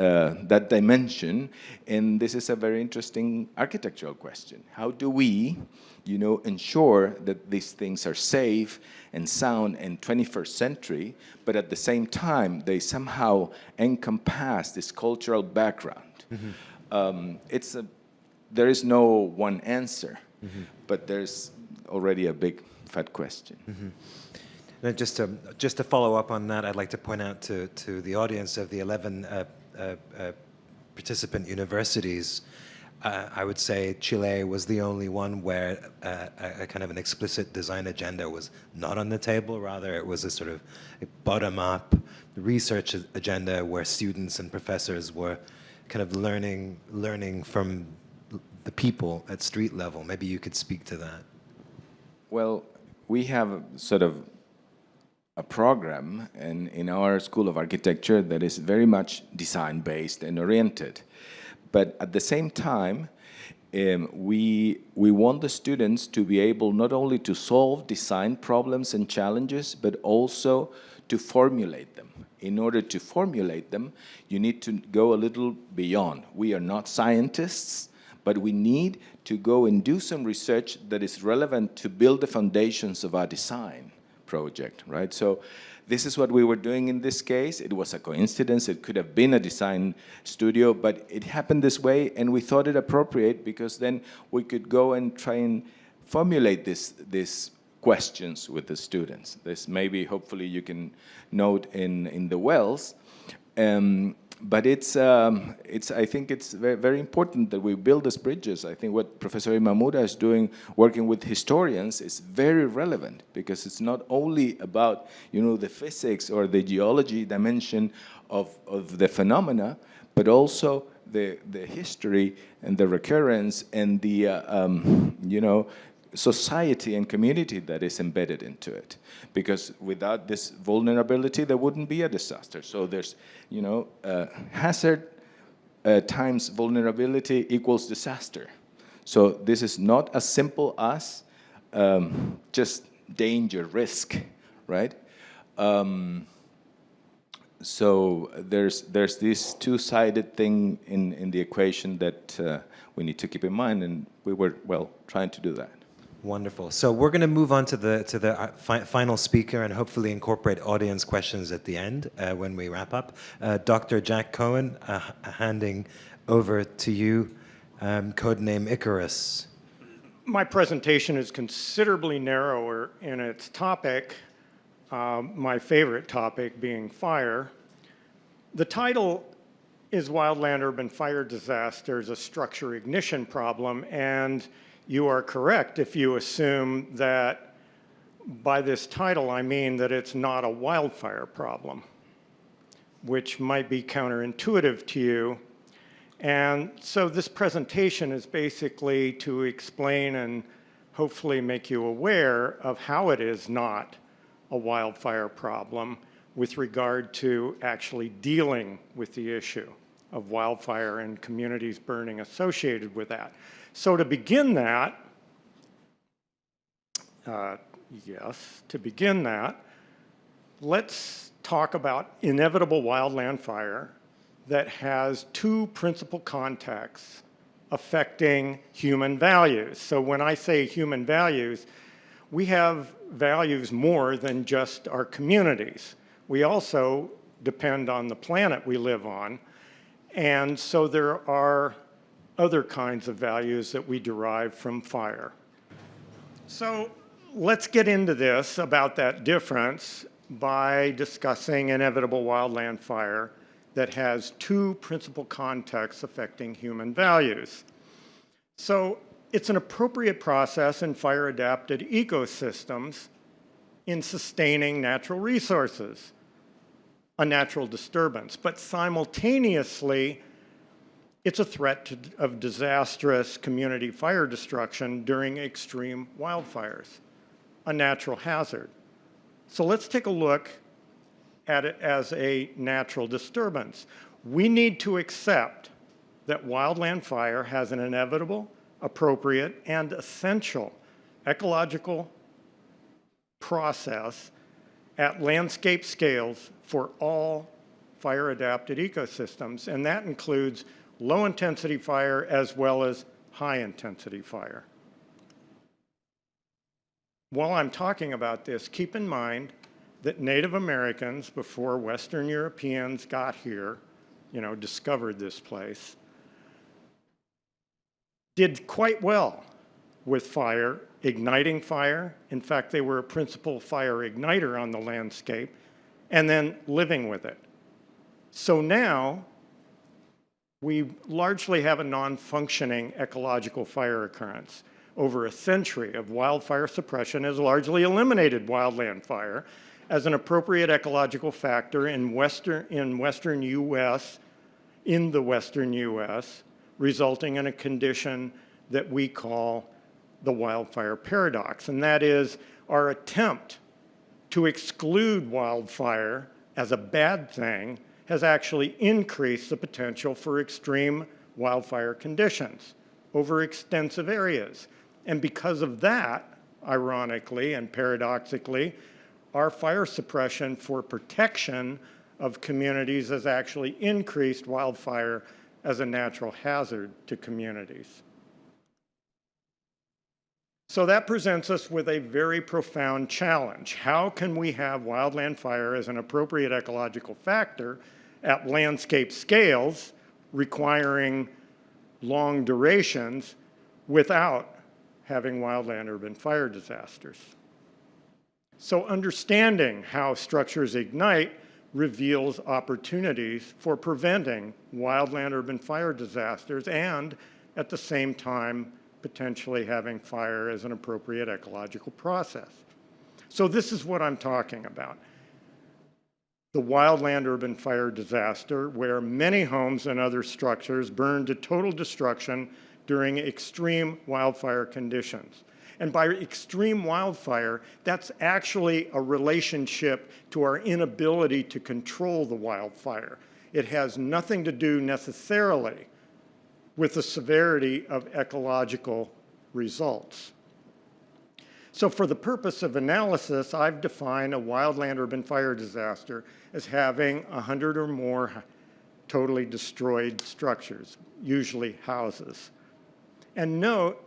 dimension, and this is a very interesting architectural question. How do we, ensure that these things are safe and sound and 21st century, but at the same time, they somehow encompass this cultural background? Mm-hmm. There is no one answer, mm-hmm. but there's already a big, fat question. Mm-hmm. And just to follow up on that, I'd like to point out to the audience of the 11 participant universities, I would say Chile was the only one where a kind of an explicit design agenda was not on the table. Rather, it was a sort of a bottom-up research agenda where students and professors were kind of learning from the people at street level. Maybe you could speak to that. Well, we have sort of a program in our School of Architecture that is very much design-based and oriented. But at the same time, we want the students to be able not only to solve design problems and challenges, but also to formulate them. In order to formulate them, you need to go a little beyond. We are not scientists, but we need to go and do some research that is relevant to build the foundations of our design project, right? So this is what we were doing in this case. It was a coincidence. It could have been a design studio, but it happened this way, and we thought it appropriate because then we could go and try and formulate these questions with the students. This maybe, hopefully, you can note in the wells. But I think it's very, very important that we build these bridges. I think what Professor Imamura is doing, working with historians, is very relevant because it's not only about, the physics or the geology dimension of the phenomena, but also the history and the recurrence and the, society and community that is embedded into it. Because without this vulnerability, there wouldn't be a disaster. So there's, hazard times vulnerability equals disaster. So this is not as simple as just danger, risk, right? So there's this two-sided thing in the equation that we need to keep in mind, and we were, trying to do that. Wonderful. So we're going to move on to the final speaker and hopefully incorporate audience questions at the end when we wrap up. Dr. Jack Cohen, handing over to you, codename Icarus. My presentation is considerably narrower in its topic, my favorite topic being fire. The title is Wildland Urban Fire Disasters, a Structure Ignition Problem, and you are correct if you assume that by this title I mean that it's not a wildfire problem, which might be counterintuitive to you. And so this presentation is basically to explain and hopefully make you aware of how it is not a wildfire problem with regard to actually dealing with the issue of wildfire and communities burning associated with that. So to begin that, let's talk about inevitable wildland fire that has two principal contexts affecting human values. So when I say human values, we have values more than just our communities. We also depend on the planet we live on. And so there are other kinds of values that we derive from fire. So let's get into this about that difference by discussing inevitable wildland fire that has two principal contexts affecting human values. So it's an appropriate process in fire-adapted ecosystems in sustaining natural resources, a natural disturbance, but simultaneously it's a threat of disastrous community fire destruction during extreme wildfires, a natural hazard. So let's take a look at it as a natural disturbance. We need to accept that wildland fire has an inevitable, appropriate, and essential ecological process at landscape scales for all fire-adapted ecosystems, and that includes low-intensity fire as well as high-intensity fire. While I'm talking about this, keep in mind that Native Americans, before Western Europeans got here, discovered this place, did quite well with fire, igniting fire. In fact, they were a principal fire igniter on the landscape, and then living with it. So now, we largely have a non-functioning ecological fire occurrence. Over a century of wildfire suppression has largely eliminated wildland fire as an appropriate ecological factor in the Western U.S., resulting in a condition that we call the wildfire paradox. And that is our attempt to exclude wildfire as a bad thing has actually increased the potential for extreme wildfire conditions over extensive areas. And because of that, ironically and paradoxically, our fire suppression for protection of communities has actually increased wildfire as a natural hazard to communities. So that presents us with a very profound challenge. How can we have wildland fire as an appropriate ecological factor at landscape scales requiring long durations without having wildland urban fire disasters? So understanding how structures ignite reveals opportunities for preventing wildland urban fire disasters and at the same time potentially having fire as an appropriate ecological process. So this is what I'm talking about. The wildland urban fire disaster where many homes and other structures burned to total destruction during extreme wildfire conditions. And by extreme wildfire, that's actually a relationship to our inability to control the wildfire. It has nothing to do necessarily with the severity of ecological results. So for the purpose of analysis, I've defined a wildland-urban fire disaster as having 100 or more totally destroyed structures, usually houses. And note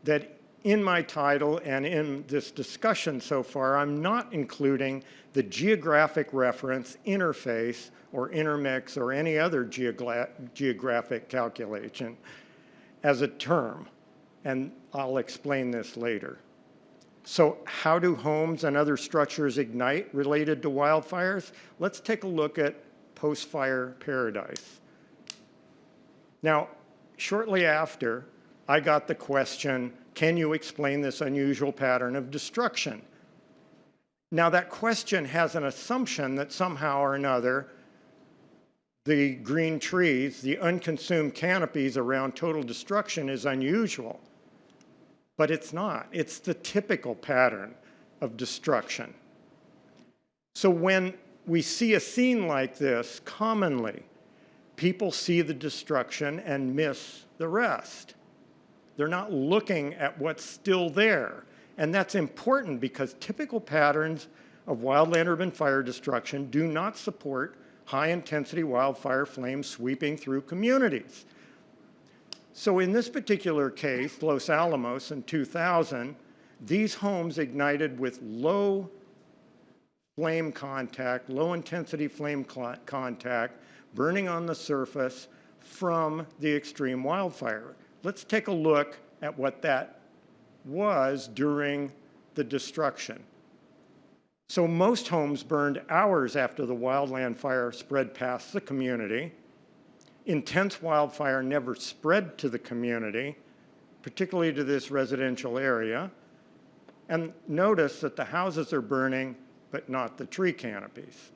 that in my title and in this discussion so far, I'm not including the geographic reference, interface, or intermix, or any other geographic calculation as a term. And I'll explain this later. So how do homes and other structures ignite related to wildfires? Let's take a look at post-fire paradise. Now, shortly after, I got the question, can you explain this unusual pattern of destruction? Now, that question has an assumption that somehow or another, the green trees, the unconsumed canopies around total destruction is unusual. But it's not. It's the typical pattern of destruction. So when we see a scene like this, commonly, people see the destruction and miss the rest. They're not looking at what's still there. And that's important because typical patterns of wildland urban fire destruction do not support high-intensity wildfire flames sweeping through communities. So in this particular case, Los Alamos in 2000, these homes ignited with low flame contact, low-intensity flame contact, burning on the surface from the extreme wildfire. Let's take a look at what that was during the destruction. So most homes burned hours after the wildland fire spread past the community. Intense wildfire never spread to the community, particularly to this residential area. And notice that the houses are burning, but not the tree canopies.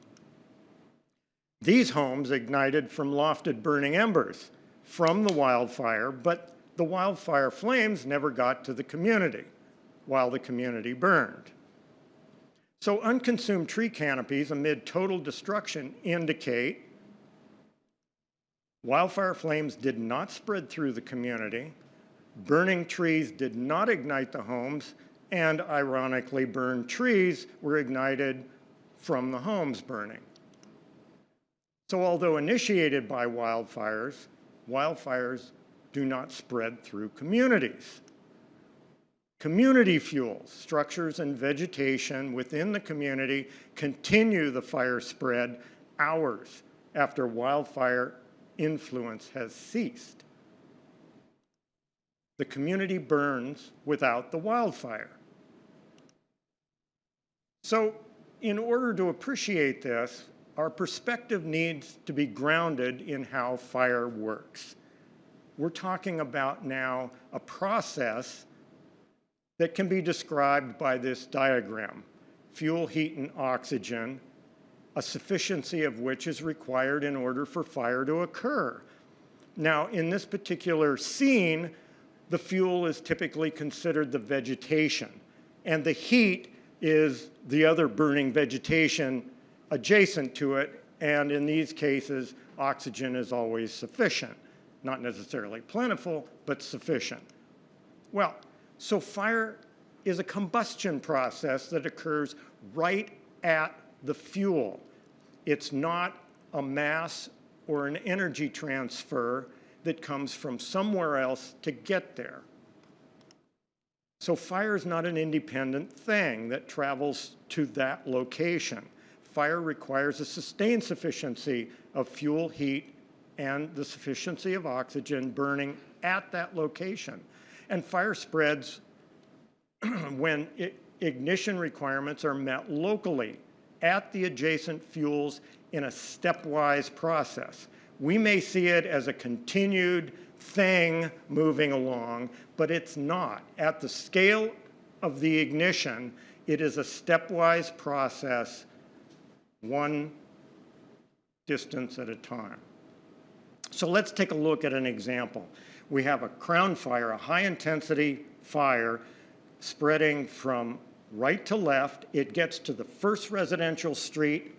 These homes ignited from lofted burning embers from the wildfire, but the wildfire flames never got to the community while the community burned. So unconsumed tree canopies amid total destruction indicate wildfire flames did not spread through the community, burning trees did not ignite the homes, and ironically, burned trees were ignited from the homes burning. So although initiated by wildfires, wildfires do not spread through communities. Community fuels, structures and vegetation within the community continue the fire spread hours after wildfire influence has ceased. The community burns without the wildfire. So in order to appreciate this, our perspective needs to be grounded in how fire works. We're talking about now a process that can be described by this diagram: fuel, heat, and oxygen, a sufficiency of which is required in order for fire to occur. Now, in this particular scene, the fuel is typically considered the vegetation, and the heat is the other burning vegetation adjacent to it, and in these cases, oxygen is always sufficient. Not necessarily plentiful, but sufficient. Well, so fire is a combustion process that occurs right at the fuel. It's not a mass or an energy transfer that comes from somewhere else to get there. So fire is not an independent thing that travels to that location. Fire requires a sustained sufficiency of fuel, heat, and the sufficiency of oxygen burning at that location. And fire spreads when ignition requirements are met locally at the adjacent fuels in a stepwise process. We may see it as a continued thing moving along, but it's not. At the scale of the ignition, it is a stepwise process, one distance at a time. So let's take a look at an example. We have a crown fire, a high-intensity fire spreading from right to left. It gets to the first residential street,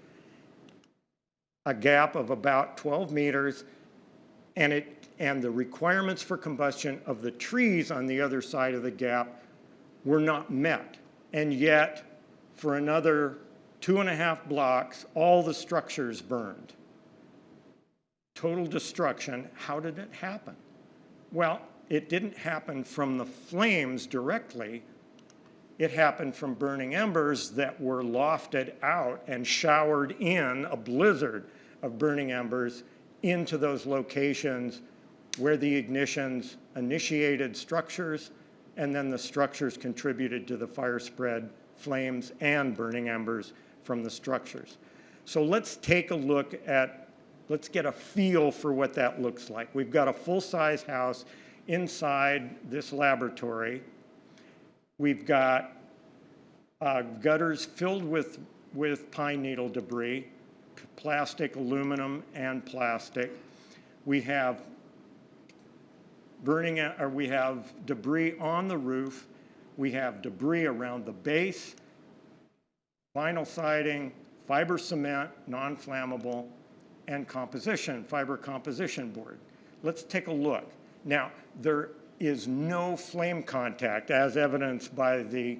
a gap of about 12 meters, and the requirements for combustion of the trees on the other side of the gap were not met. And yet, for another 2.5 blocks, all the structures burned. Total destruction. How did it happen? Well, it didn't happen from the flames directly. It happened from burning embers that were lofted out and showered in a blizzard of burning embers into those locations where the ignitions initiated structures, and then the structures contributed to the fire spread, flames, and burning embers from the structures. So let's take a look at, let's get a feel for what that looks like. We've got a full-size house inside this laboratory. We've got gutters filled with pine needle debris, plastic, aluminum, and plastic. We have we have debris on the roof. We have debris around the base, vinyl siding, fiber cement, non-flammable, and composition, fiber composition board. Let's take a look. Now, there is no flame contact, as evidenced by the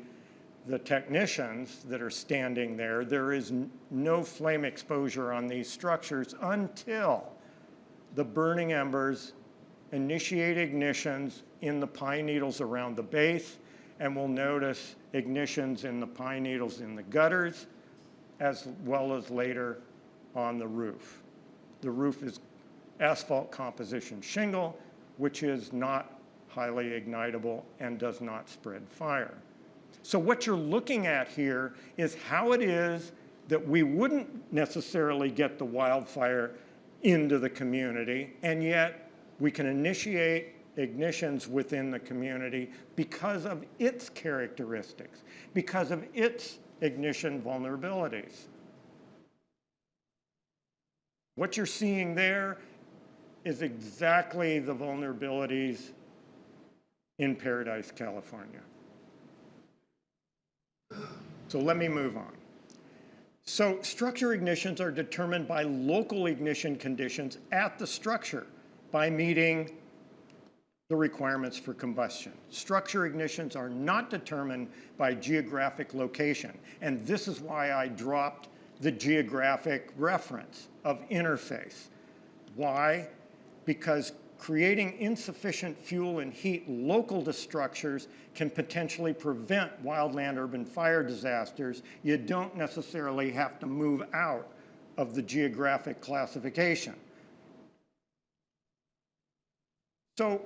technicians that are standing there. There is no flame exposure on these structures until the burning embers initiate ignitions in the pine needles around the base, and we'll notice ignitions in the pine needles in the gutters, as well as later on the roof. The roof is asphalt composition shingle, which is not highly ignitable and does not spread fire. So what you're looking at here is how it is that we wouldn't necessarily get the wildfire into the community, and yet we can initiate ignitions within the community because of its characteristics, because of its ignition vulnerabilities. What you're seeing there is exactly the vulnerabilities in Paradise, California. So let me move on. So structure ignitions are determined by local ignition conditions at the structure by meeting the requirements for combustion. Structure ignitions are not determined by geographic location, and this is why I dropped the geographic reference of interface. Why? Because creating insufficient fuel and heat local to structures can potentially prevent wildland-urban fire disasters. You don't necessarily have to move out of the geographic classification. So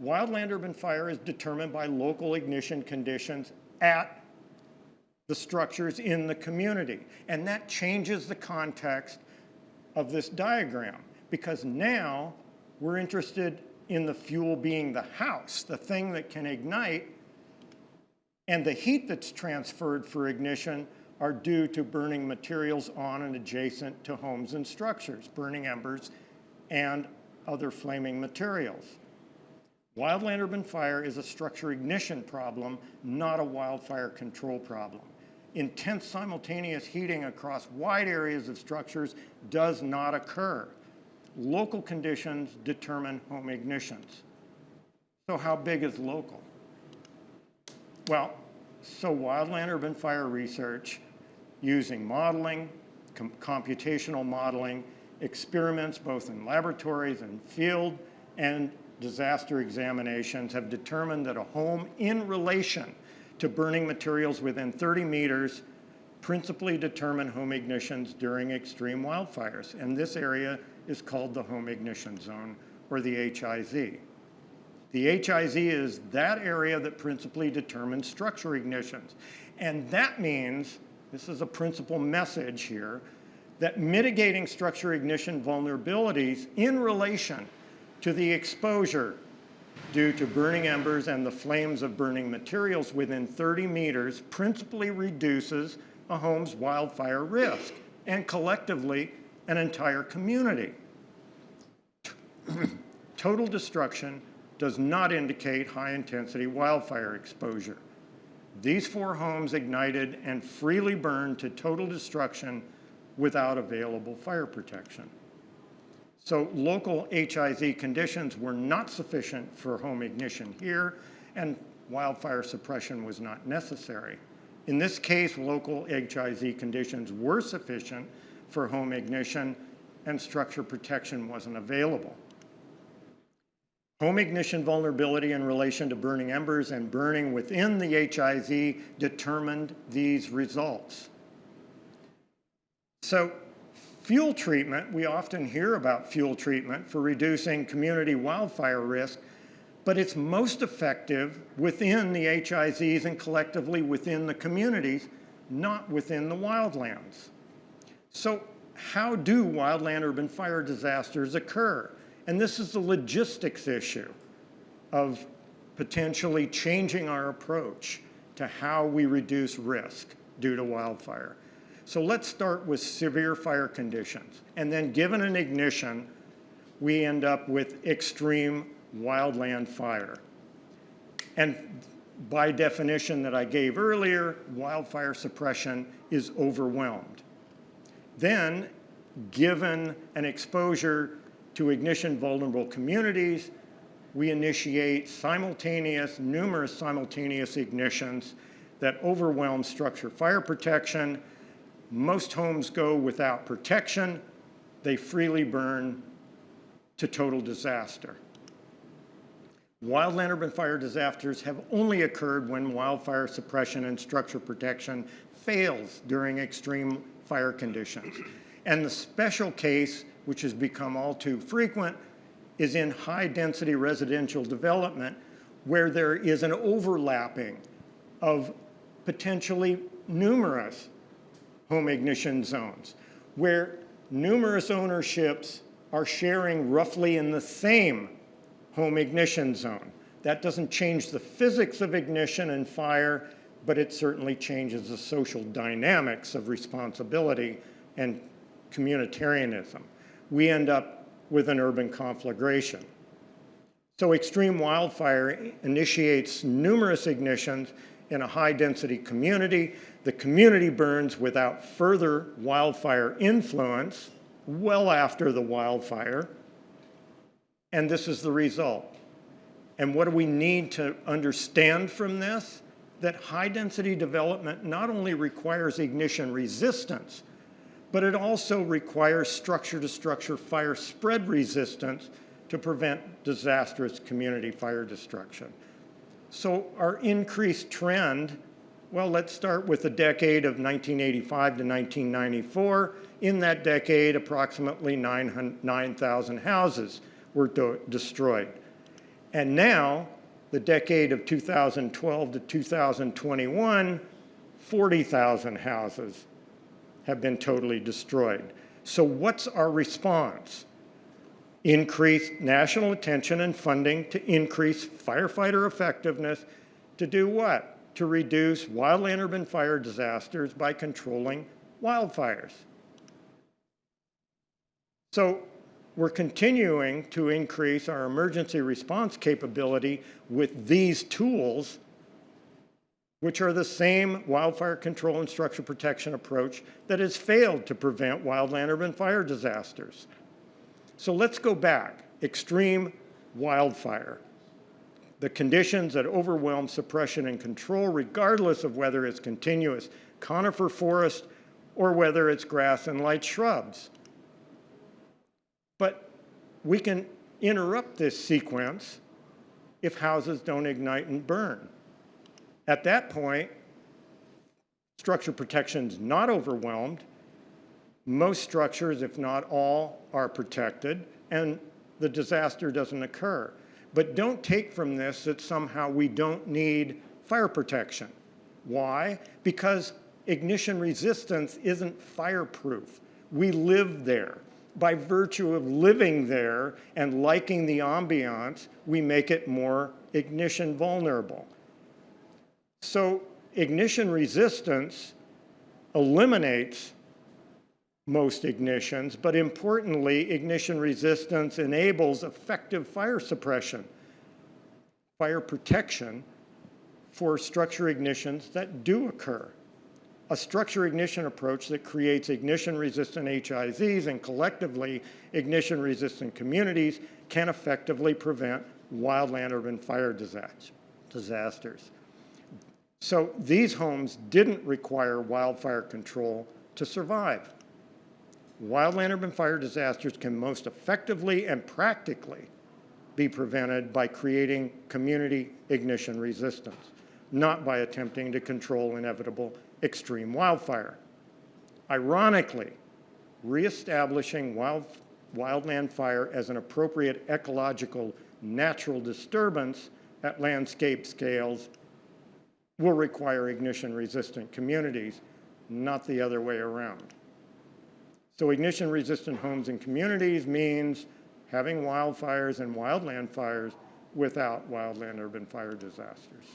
wildland-urban fire is determined by local ignition conditions at the structures in the community. And that changes the context of this diagram, because now we're interested in the fuel being the house, the thing that can ignite, and the heat that's transferred for ignition are due to burning materials on and adjacent to homes and structures, burning embers and other flaming materials. Wildland-urban fire is a structure ignition problem, not a wildfire control problem. Intense simultaneous heating across wide areas of structures does not occur. Local conditions determine home ignitions. So how big is local? Well, so wildland-urban fire research using modeling, computational modeling, experiments both in laboratories and field, and disaster examinations have determined that a home in relation to burning materials within 30 meters principally determine home ignitions during extreme wildfires. And this area is called the home ignition zone, or the HIZ. The HIZ is that area that principally determines structure ignitions. And that means, this is a principal message here, that mitigating structure ignition vulnerabilities in relation to the exposure due to burning embers and the flames of burning materials within 30 meters principally reduces a home's wildfire risk, and collectively an entire community. Total destruction does not indicate high-intensity wildfire exposure. These 4 homes ignited and freely burned to total destruction without available fire protection. So local HIZ conditions were not sufficient for home ignition here, and wildfire suppression was not necessary. In this case, local HIZ conditions were sufficient for home ignition, and structure protection wasn't available. Home ignition vulnerability in relation to burning embers and burning within the HIZ determined these results. So fuel treatment, we often hear about fuel treatment for reducing community wildfire risk, but it's most effective within the HIZs and collectively within the communities, not within the wildlands. So how do wildland-urban fire disasters occur? And this is the logistics issue of potentially changing our approach to how we reduce risk due to wildfire. So let's start with severe fire conditions. And then given an ignition, we end up with extreme wildland fire. And by definition that I gave earlier, wildfire suppression is overwhelmed. Then, given an exposure to ignition vulnerable communities, we initiate numerous simultaneous ignitions that overwhelm structure fire protection. Most homes go without protection. They freely burn to total disaster. Wildland urban fire disasters have only occurred when wildfire suppression and structure protection fails during extreme fire conditions. And the special case, which has become all too frequent, is in high-density residential development where there is an overlapping of potentially numerous home ignition zones, where numerous ownerships are sharing roughly in the same home ignition zone. That doesn't change the physics of ignition and fire, but it certainly changes the social dynamics of responsibility and communitarianism. We end up with an urban conflagration. So extreme wildfire initiates numerous ignitions in a high-density community. The community burns without further wildfire influence well after the wildfire, and this is the result. And what do we need to understand from this? That high-density development not only requires ignition resistance, but it also requires structure-to-structure fire spread resistance to prevent disastrous community fire destruction. So our increased trend, well, let's start with the decade of 1985 to 1994. In that decade, approximately 9,000 houses were destroyed. And now, the decade of 2012 to 2021, 40,000 houses have been totally destroyed. So what's our response? Increased national attention and funding to increase firefighter effectiveness to do what? To reduce wildland urban fire disasters by controlling wildfires. So we're continuing to increase our emergency response capability with these tools, which are the same wildfire control and structure protection approach that has failed to prevent wildland urban fire disasters. So let's go back. Extreme wildfire. The conditions that overwhelm suppression and control, regardless of whether it's continuous conifer forest or whether it's grass and light shrubs. But we can interrupt this sequence if houses don't ignite and burn. At that point, structure protection's not overwhelmed. Most structures, if not all, are protected, and the disaster doesn't occur. But don't take from this that somehow we don't need fire protection. Why? Because ignition resistance isn't fireproof. We live there. By virtue of living there and liking the ambiance, we make it more ignition vulnerable. So ignition resistance eliminates most ignitions, but importantly, ignition resistance enables effective fire suppression, fire protection for structure ignitions that do occur. A structure ignition approach that creates ignition-resistant HIZs and collectively ignition-resistant communities can effectively prevent wildland urban fire disasters. So these homes didn't require wildfire control to survive. Wildland urban fire disasters can most effectively and practically be prevented by creating community ignition resistance, not by attempting to control inevitable extreme wildfire. Ironically, reestablishing wildland fire as an appropriate ecological natural disturbance at landscape scales will require ignition-resistant communities, not the other way around. So ignition-resistant homes and communities means having wildfires and wildland fires without wildland urban fire disasters.